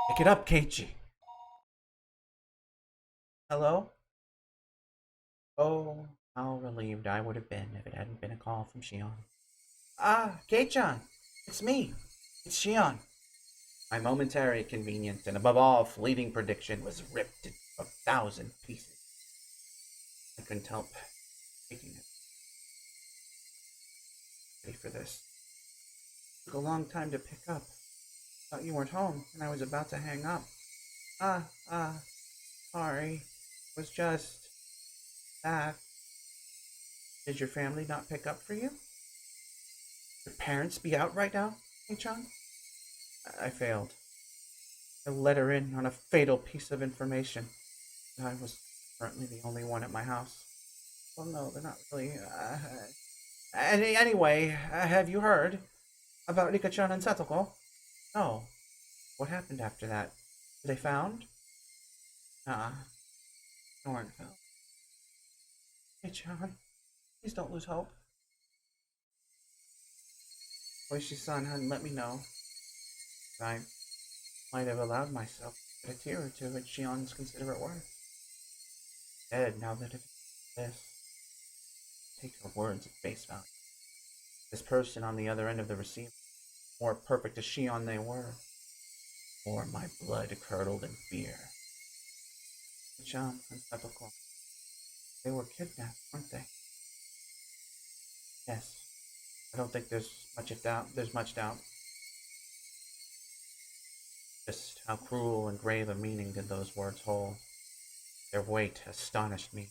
S2: Pick it up, Keiichi! Hello? Oh, how relieved I would have been if it hadn't been a call from Shion. Ah, Kei-chan! It's me! It's Shion! My momentary convenience and above all fleeting prediction was ripped into 1,000 pieces. I couldn't help taking it. Ready for this. It took a long time to pick up. Thought you weren't home, and I was about to hang up. Sorry. It was just that. Did your family not pick up for you? Your parents be out right now, Kei-chan? I failed. I let her in on a fatal piece of information. I was currently the only one at my house. Well, no, they're not really. Anyway, have you heard about Rika-chan and Satoko? No. What happened after that? Were they found? They weren't found. Hey, John, please don't lose hope. Ooishi-san hadn't let me know. I might have allowed myself to get a tear or two at Shion's considerate words. Dead, now that it's this. Take her words at face value. This person on the other end of the receiver, more perfect as Shion they were, more my blood curdled in fear. John and Satoko, they were kidnapped, weren't they? Yes. I don't think there's much doubt. Just how cruel and grave a meaning did those words hold. Their weight astonished me.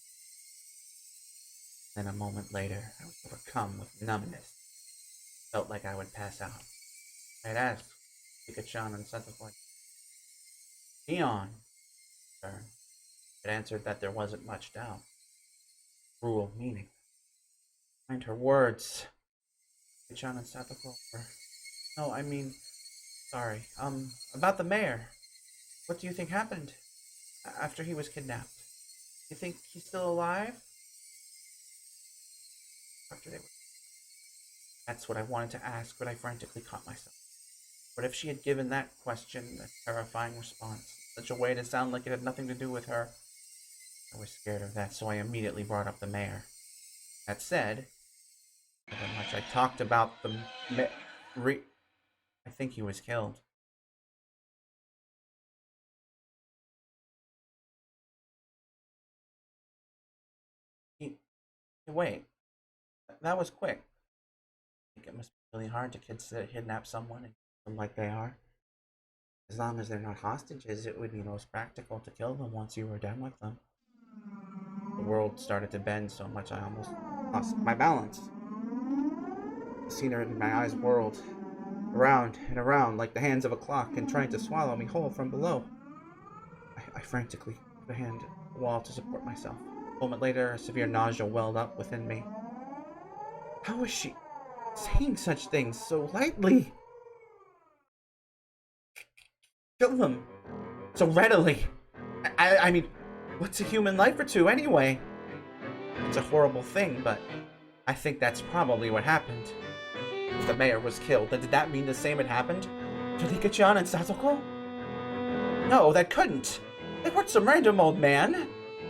S2: Then a moment later, I was overcome with numbness. Felt like I would pass out. I had asked Rika-chan and Satoko, Shion, sir. It answered that there wasn't much doubt. Cruel meaning. Behind her words, Rika-chan and Satoko were... No, I mean... Sorry. About the mayor. What do you think happened after he was kidnapped? You think he's still alive? After they were... That's what I wanted to ask, but I frantically caught myself. What if she had given that question a terrifying response, such a way to sound like it had nothing to do with her? I was scared of that, so I immediately brought up the mayor. That said, however much I talked about the I think he was killed. Wait, that was quick. I think it must be really hard to kidnap someone and kill them like they are. As long as they're not hostages, it would be most practical to kill them once you were done with them. The world started to bend so much I almost lost my balance. The scenery in my eyes whirled around and around like the hands of a clock and trying to swallow me whole from below. I frantically put a hand on the wall to support myself. A moment later, a severe nausea welled up within me. How was she saying such things so lightly? Kill them so readily. I mean, what's a human life or two anyway? It's a horrible thing, but I think that's probably what happened. If the mayor was killed, then did that mean the same had happened to Rika-chan and Satoko? No, that couldn't. They weren't some random old man.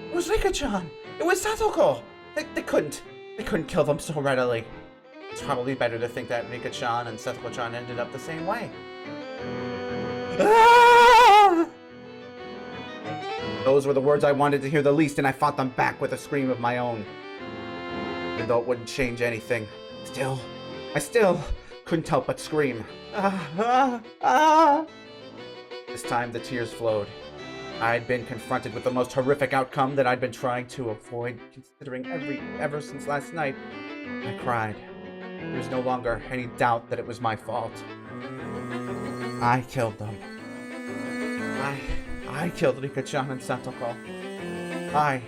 S2: It was Rika-chan. It was Satoko. They couldn't kill them so readily. It's probably better to think that Rika-chan and Satoko-chan ended up the same way. Ah! Those were the words I wanted to hear the least, and I fought them back with a scream of my own. Even though it wouldn't change anything, I still couldn't help but scream. This time the tears flowed. I'd been confronted with the most horrific outcome that I'd been trying to avoid, considering ever since last night. I cried. There was no longer any doubt that it was my fault. I killed them. I killed Rika-chan and Satoko. I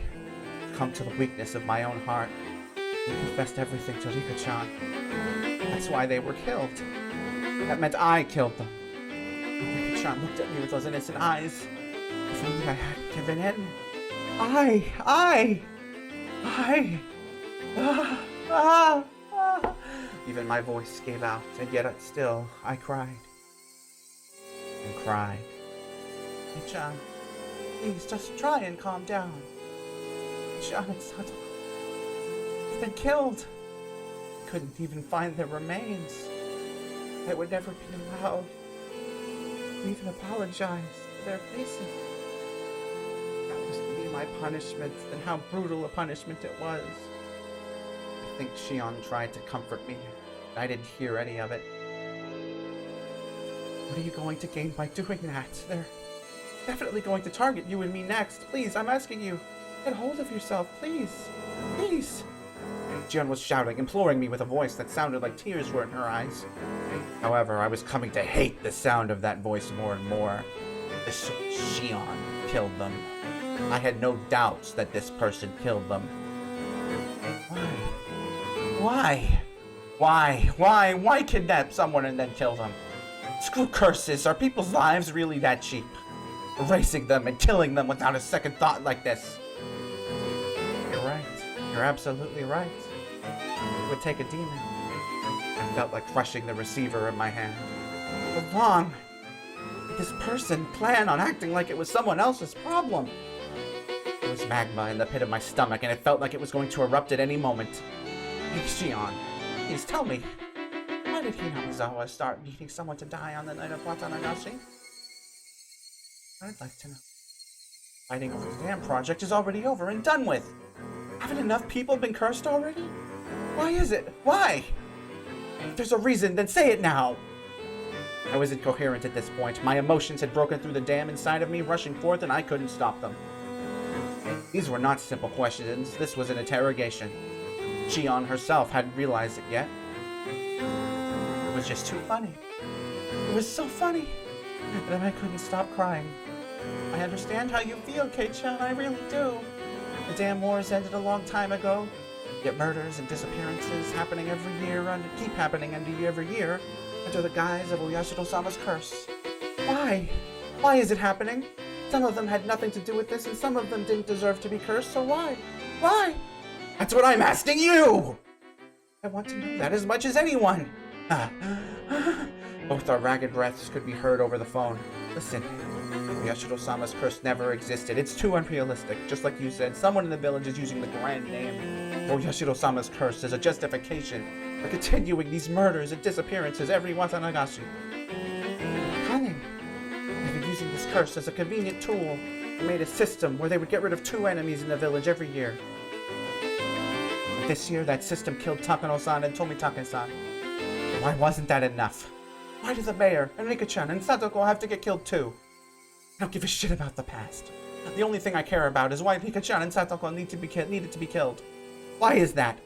S2: come to the weakness of my own heart and confessed everything to Rika-chan. That's why they were killed. That meant I killed them. Rika-chan looked at me with those innocent eyes. If only I hadn't given in. I. Even my voice gave out, and yet still I cried. And cried. Rika-chan, please just try and calm down. Rika-chan and Satoko, they've been killed. I couldn't even find their remains. I would never be allowed to even apologize to their faces. That was to be my punishment, and how brutal a punishment it was. I think Shion tried to comfort me, but I didn't hear any of it. What are you going to gain by doing that? They're definitely going to target you and me next. Please, I'm asking you. Get hold of yourself, please. Please. Shion was shouting, imploring me with a voice that sounded like tears were in her eyes. However, I was coming to hate the sound of that voice more and more. This Shion killed them. I had no doubts that this person killed them. Why? Why kidnap someone and then kill them? Screw curses. Are people's lives really that cheap? Erasing them and killing them without a second thought like this. You're right. You're absolutely right. It would take a demon. I felt like crushing the receiver in my hand. For long did this person plan on acting like it was someone else's problem? There was magma in the pit of my stomach, and it felt like it was going to erupt at any moment. Hey, Shion, please tell me, why did Hinamizawa start needing someone to die on the night of Watanagashi? I'd like to know. Fighting over the dam project is already over and done with. Haven't enough people been cursed already? Why is it? Why? If there's a reason, then say it now. I was incoherent at this point. My emotions had broken through the dam inside of me, rushing forth, and I couldn't stop them. These were not simple questions. This was an interrogation. Shion herself hadn't realized it yet. It was just too funny. It was so funny. And I couldn't stop crying. I understand how you feel, Kei-chan, I really do. The damn wars ended a long time ago. Yet murders and disappearances happening every year and keep happening every year under the guise of Oyashiro-sama's curse. Why? Why is it happening? Some of them had nothing to do with this, and some of them didn't deserve to be cursed, so why? Why? That's what I'm asking you! I want to know that as much as anyone. Both our ragged breaths could be heard over the phone. Listen, Oyashiro-sama's curse never existed. It's too unrealistic. Just like you said, someone in the village is using the grand name Oyashiro-sama's curse as a justification for continuing these murders and disappearances every Watanagashi. Cunning. They've been using this curse as a convenient tool and made a system where they would get rid of 2 enemies in the village every year. But this year, that system killed Takano-san and Tomitake-san. Why wasn't that enough? Why did the mayor and Rika-chan and Satoko have to get killed too? I don't give a shit about the past. The only thing I care about is why Rika-chan and Satoko needed to be killed. Why is that?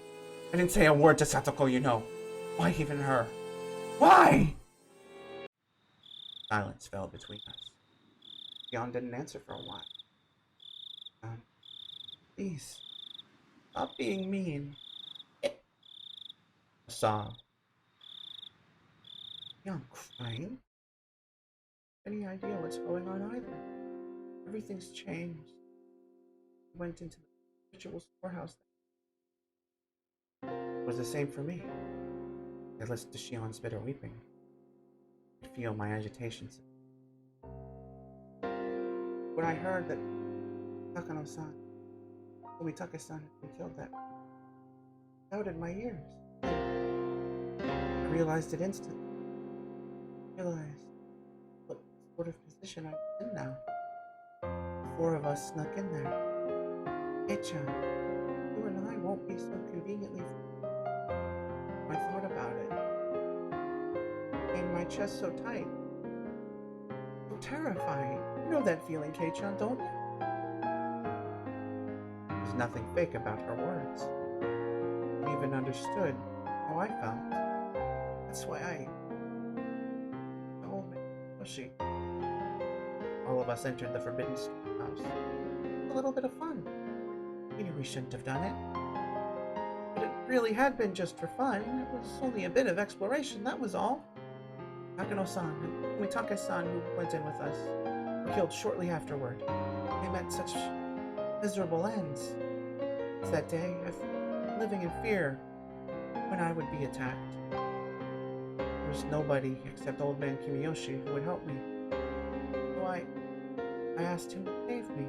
S2: I didn't say a word to Satoko, you know. Why even her? Why? Silence fell between us. Shion didn't answer for a while. Please, stop being mean. A sob. Shion crying? Any idea what's going on either? Everything's changed. I went into the ritual storehouse. It was the same for me. I listened to Shion's bitter weeping. I could feel my agitations. When I heard that Takano-san, Tomitake-san had been killed, that doubted my ears. I realized it instantly. I realized what sort of position I was in now. The 4 of us snuck in there. Hey-chan, you and I won't be so conveniently. I thought about it. It made my chest so tight. So terrifying. You know that feeling, Kei-chan, don't you? There's nothing fake about her words. I even understood how I felt. That's why I told me. All of us entered the Forbidden House. A little bit of fun. Maybe we shouldn't have done it. But it really had been just for fun. It was only a bit of exploration, that was all. Takano-san and Umitake-san, who went in with us, were killed shortly afterward. They met such miserable ends. Since that day, I've been living in fear when I would be attacked. There was nobody except Old Man Kimiyoshi who would help me. So I asked him to save me.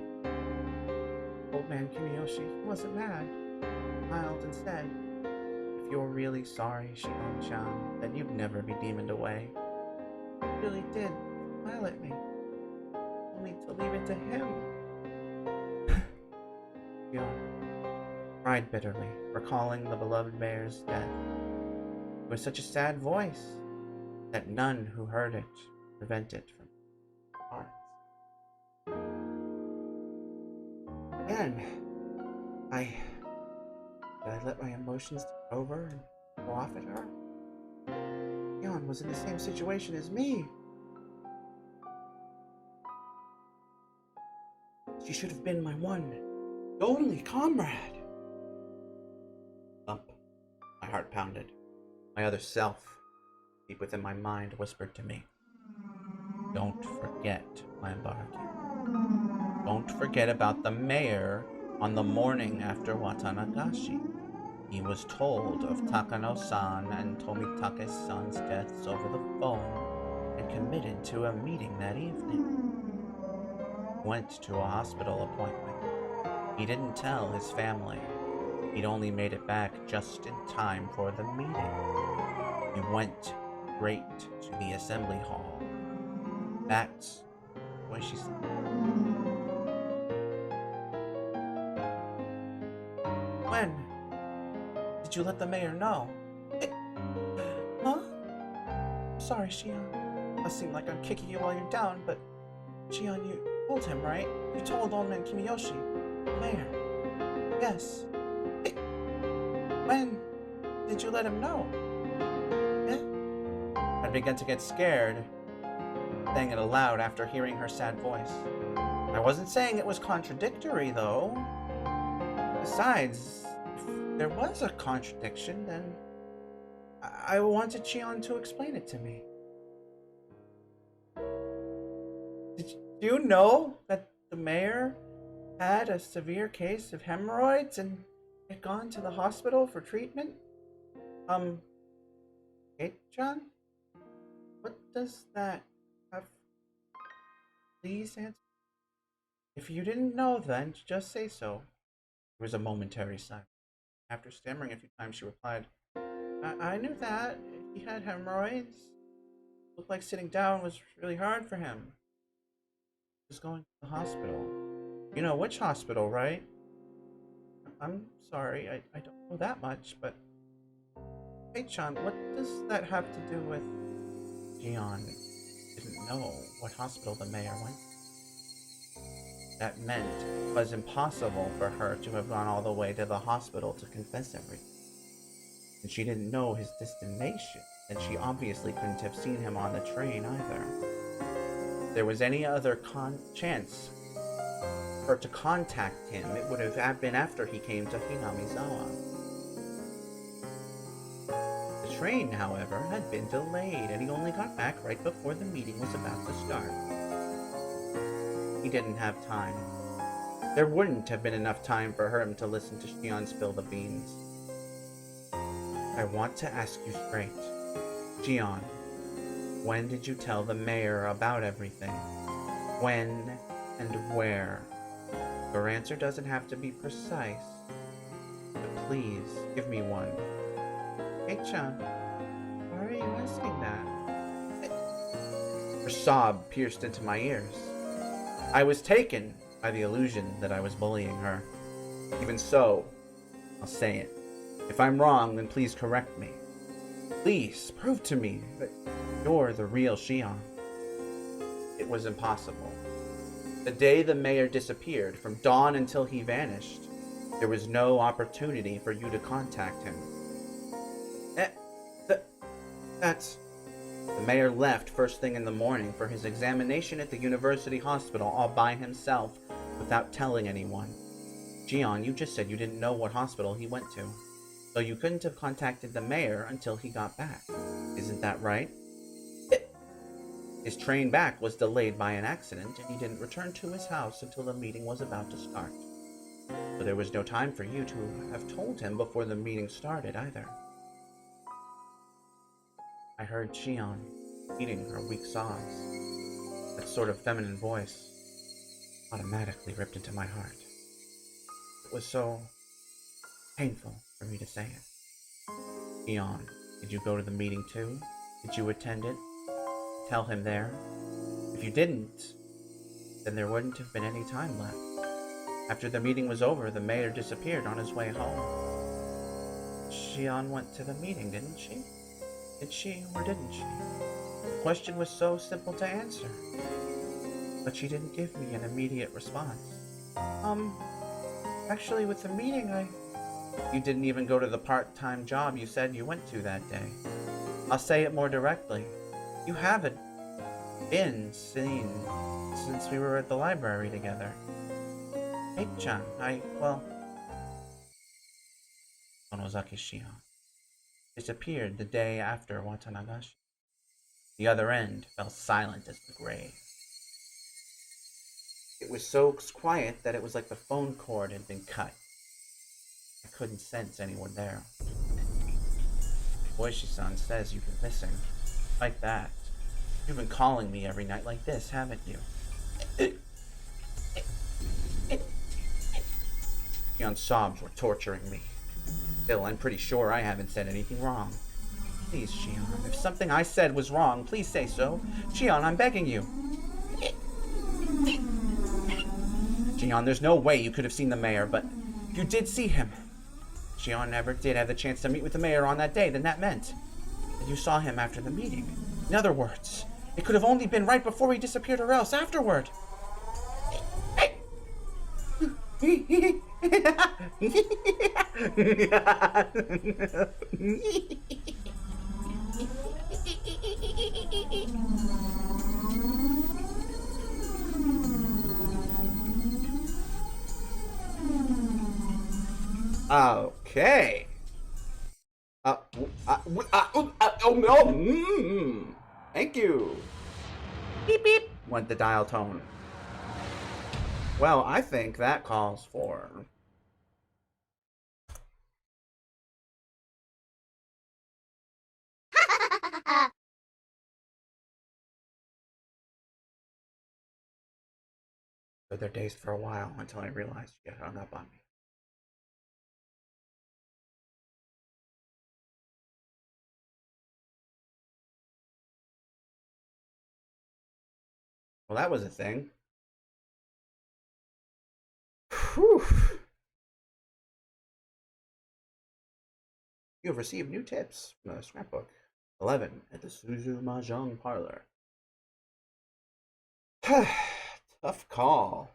S2: Old Man Kimiyoshi wasn't mad. He smiled and said, "If you're really sorry, Shion-chan, then you'd never be demoned away." He really did smile at me. Told me to leave it to him. Shion cried bitterly, recalling the beloved mayor's death. It was such a sad voice that none who heard it prevent it from hearts. Again, I let my emotions take over and go off at her. Mion was in the same situation as me. She should have been my one, only comrade. Thump. My heart pounded. My other self, deep within my mind, whispered to me, "Don't forget, Lambaraki. Don't forget about the mayor on the morning after Watanagashi. He was told of Takano-san and Tomitake-san's deaths over the phone and committed to a meeting that evening. He went to a hospital appointment. He didn't tell his family. He'd only made it back just in time for the meeting. He went straight to the assembly hall. That's what she said." "When did you let the mayor know?" Huh? "Sorry, Shion. Must seem like I'm kicking you while you're down, but Shion, you told him, right? You told Old Man Kimiyoshi, the mayor." "Yes." "When did you let him know?" I began to get scared, saying it aloud after hearing her sad voice. I wasn't saying it was contradictory, though. Besides, if there was a contradiction, then I wanted Shion to explain it to me. Did you know that the mayor had a severe case of hemorrhoids and had gone to the hospital for treatment? Kate-chan? What does that have? Please answer. If you didn't know, then just say so. There was a momentary silence. After stammering a few times, she replied, I knew that. He had hemorrhoids. It looked like sitting down was really hard for him. He was going to the hospital. You know which hospital, right?" "I'm sorry, I don't know that much, but..." "Hey, Chan, what does that have to do with..." Shion didn't know what hospital the mayor went to. That meant it was impossible for her to have gone all the way to the hospital to confess everything. And she didn't know his destination, and she obviously couldn't have seen him on the train either. If there was any other chance for her to contact him, it would have been after he came to Hinamizawa. The train, however, had been delayed, and he only got back right before the meeting was about to start. He didn't have time. There wouldn't have been enough time for him to listen to Shion spill the beans. I want to ask you straight. Shion, when did you tell the mayor about everything? When and where? Your answer doesn't have to be precise, but please give me one. Hey-chan, why are you asking that? Her sob pierced into my ears. I was taken by the illusion that I was bullying her. Even so, I'll say it. If I'm wrong, then please correct me. Please prove to me that you're the real Shion. It was impossible. The day the mayor disappeared, from dawn until he vanished, there was no opportunity for you to contact him. That's... The mayor left first thing in the morning for his examination at the university hospital all by himself without telling anyone. Gion, you just said you didn't know what hospital he went to, so you couldn't have contacted the mayor until he got back. Isn't that right? His train back was delayed by an accident, and he didn't return to his house until the meeting was about to start. So there was no time for you to have told him before the meeting started either. I heard Shion eating her weak sobs. That sort of feminine voice automatically ripped into my heart. It was so painful for me to say it. Shion, did you go to the meeting too? Did you attend it? Tell him there? If you didn't, then there wouldn't have been any time left. After the meeting was over, the mayor disappeared on his way home. Shion went to the meeting, didn't she? Did she or didn't she? The question was so simple to answer. But she didn't give me an immediate response. Actually with the meeting, You didn't even go to the part-time job you said you went to that day. I'll say it more directly. You haven't been seen since we were at the library together. Hey-chan, Onozaki Shion disappeared the day after Watanagashi. The other end fell silent as the grave. It was so quiet that it was like the phone cord had been cut. I couldn't sense anyone there. Ooishi-san says you've been missing. Like that. You've been calling me every night like this, haven't you? Shion's sobs were torturing me. Still, I'm pretty sure I haven't said anything wrong. Please, Shion, if something I said was wrong, please say so. Shion, I'm begging you. Shion, there's no way you could have seen the mayor, but you did see him. Shion never did have the chance to meet with the mayor on that day, then that meant that you saw him after the meeting. In other words, it could have only been right before he disappeared or else afterward. Okay. Thank you. Beep beep, went the dial tone. Well, I think that calls for... But they're dazed for a while until I realized you had hung up on me. Well, that was a thing. Whew. You have received new tips from the scrapbook. 11 at the Suzu Mahjong Parlor. Tough call.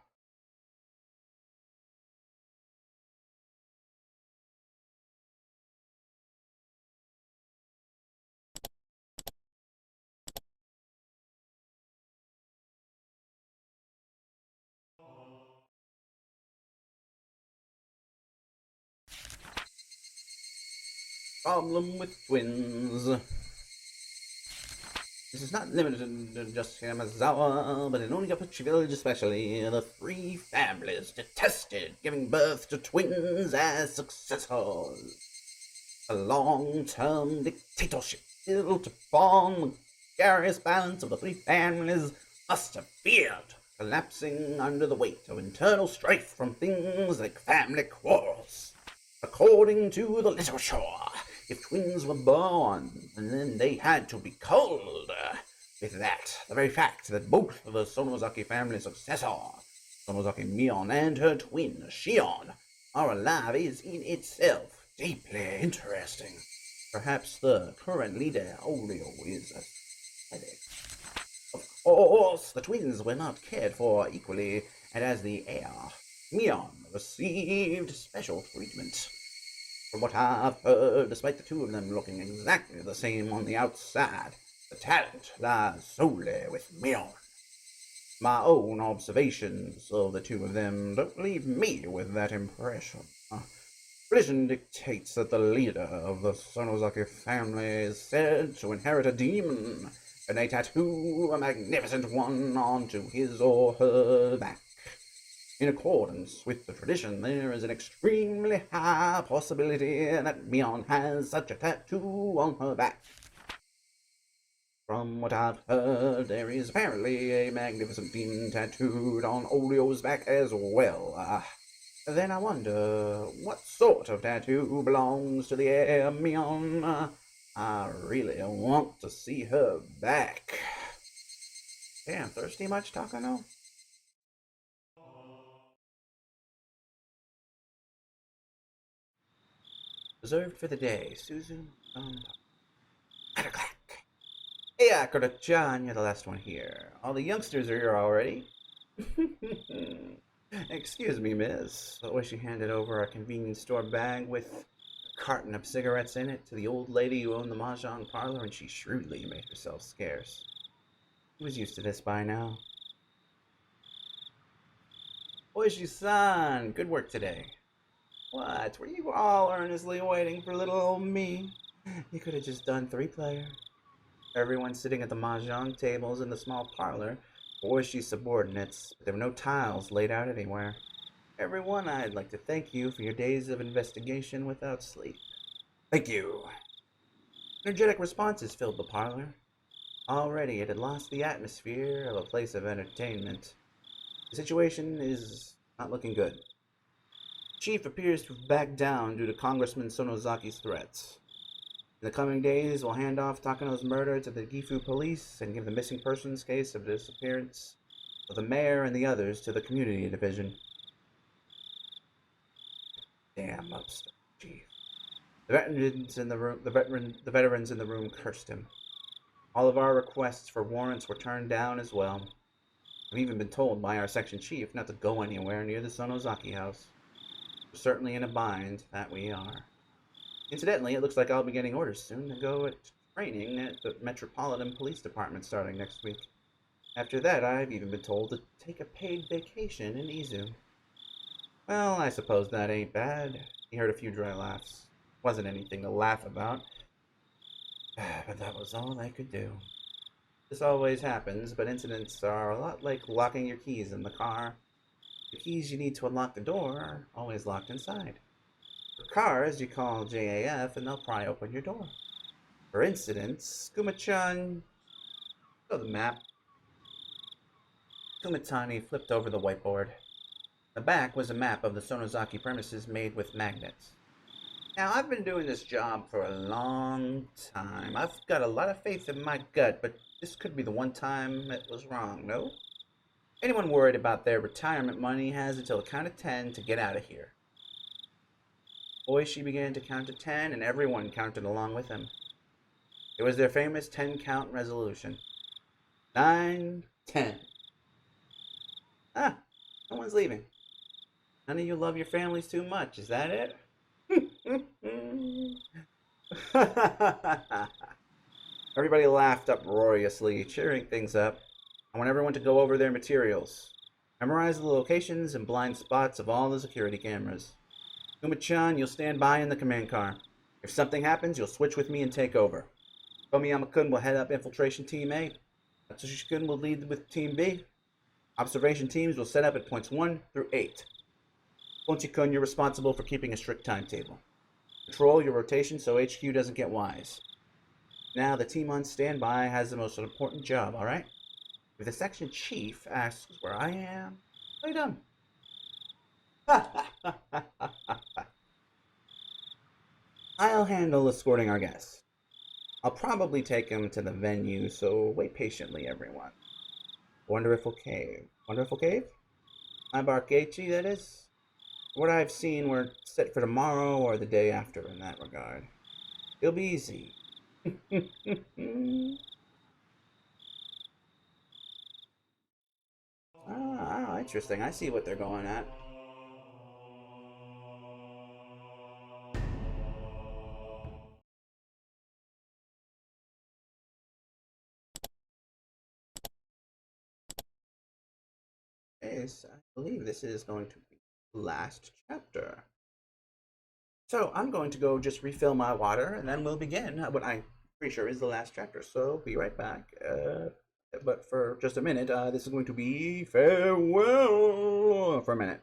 S2: Problem with twins. This is not limited to just Yamazawa, but in Onagapuchi village especially, the three families detested giving birth to twins as successors. A long-term dictatorship built upon the gregarious balance of the three families must have feared collapsing under the weight of internal strife from things like family quarrels. According to the literature, if twins were born, then they had to be culled. With that, the very fact that both of the Sonozaki family successors, Sonozaki Mion and her twin, Shion, are alive is in itself deeply interesting. Perhaps the current leader, Oreo, is pathetic. Of course, the twins were not cared for equally, and as the heir, Mion received special treatment. From what I've heard, despite the two of them looking exactly the same on the outside, The talent lies solely with mion. My own observations of the two of them don't leave me with that impression. Tradition dictates that the leader of the Sonozaki family is said to inherit a demon, and they tattoo a magnificent one onto his or her back. In accordance with the tradition, there is an extremely high possibility that Mion has such a tattoo on her back. From what I've heard, there is apparently a magnificent demon tattooed on Olio's back as well. Then I wonder, what sort of tattoo belongs to the heir Mion? I really want to see her back. Damn, thirsty much, Takano? Reserved for the day, Susan. Hey, Akira-chan, you're the last one here. All the youngsters are here already. Excuse me, miss. But she handed over a convenience store bag with a carton of cigarettes in it to the old lady who owned the mahjong parlor, and she shrewdly made herself scarce. She was used to this by now. Ooishi-san, good work today. What? Were you all earnestly waiting for little old me? You could have just done 3-player. Everyone sitting at the mahjong tables in the small parlor were Ooishi's subordinates, but there were no tiles laid out anywhere. Everyone, I'd like to thank you for your days of investigation without sleep. Thank you. Energetic responses filled the parlor. Already it had lost the atmosphere of a place of entertainment. The situation is not looking good. Chief appears to have backed down due to Congressman Sonozaki's threats. In the coming days, we'll hand off Takano's murder to the Gifu police and give the missing persons case of disappearance of the mayor and the others to the community division. Damn upstart chief. The veterans in the room cursed him. All of our requests for warrants were turned down as well. I've even been told by our section chief not to go anywhere near the Sonozaki house. We're certainly in a bind, that we are. Incidentally, it looks like I'll be getting orders soon to go at training at the Metropolitan Police Department starting next week. After that, I've even been told to take a paid vacation in Izu. Well, I suppose that ain't bad. He heard a few dry laughs. Wasn't anything to laugh about, but that was all I could do. This always happens, but incidents are a lot like locking your keys in the car. The keys you need to unlock the door are always locked inside. For cars, you call JAF and they'll pry open your door. For incidents, Kuma-chan, show the map. Kumatani flipped over the whiteboard. The back was a map of the Sonozaki premises made with magnets. Now, I've been doing this job for a long time. I've got a lot of faith in my gut, but this could be the one time it was wrong, no? Anyone worried about their retirement money has until a count of 10 to get out of here. Ooishi began to count to 10, and everyone counted along with him. It was their famous 10-count resolution. 9, 10. Ah, no one's leaving. None of you love your families too much, is that it? Everybody laughed uproariously, cheering things up. I want everyone to go over their materials. Memorize the locations and blind spots of all the security cameras. Kuma-chan, you'll stand by in the command car. If something happens, you'll switch with me and take over. Tomiyama-kun will head up infiltration team A. Atsushi-kun will lead with team B. Observation teams will set up at points 1 through 8. Ponchi-kun, you're responsible for keeping a strict timetable. Control your rotation so HQ doesn't get wise. Now, the team on standby has the most important job, alright? If the section chief asks where I am, play dumb. I'll handle escorting our guests. I'll probably take him to the venue, so wait patiently, everyone. Wonderful Cave. Wonderful Cave? My Barkechi, that is? What I've seen, we're set for tomorrow or the day after in that regard. It'll be easy. Interesting. I see what they're going at. case, I believe this is going to be the last chapter. So I'm going to go just refill my water, and then we'll begin what I'm pretty sure is the last chapter. So be right back. But for just a minute, this is going to be farewell for a minute.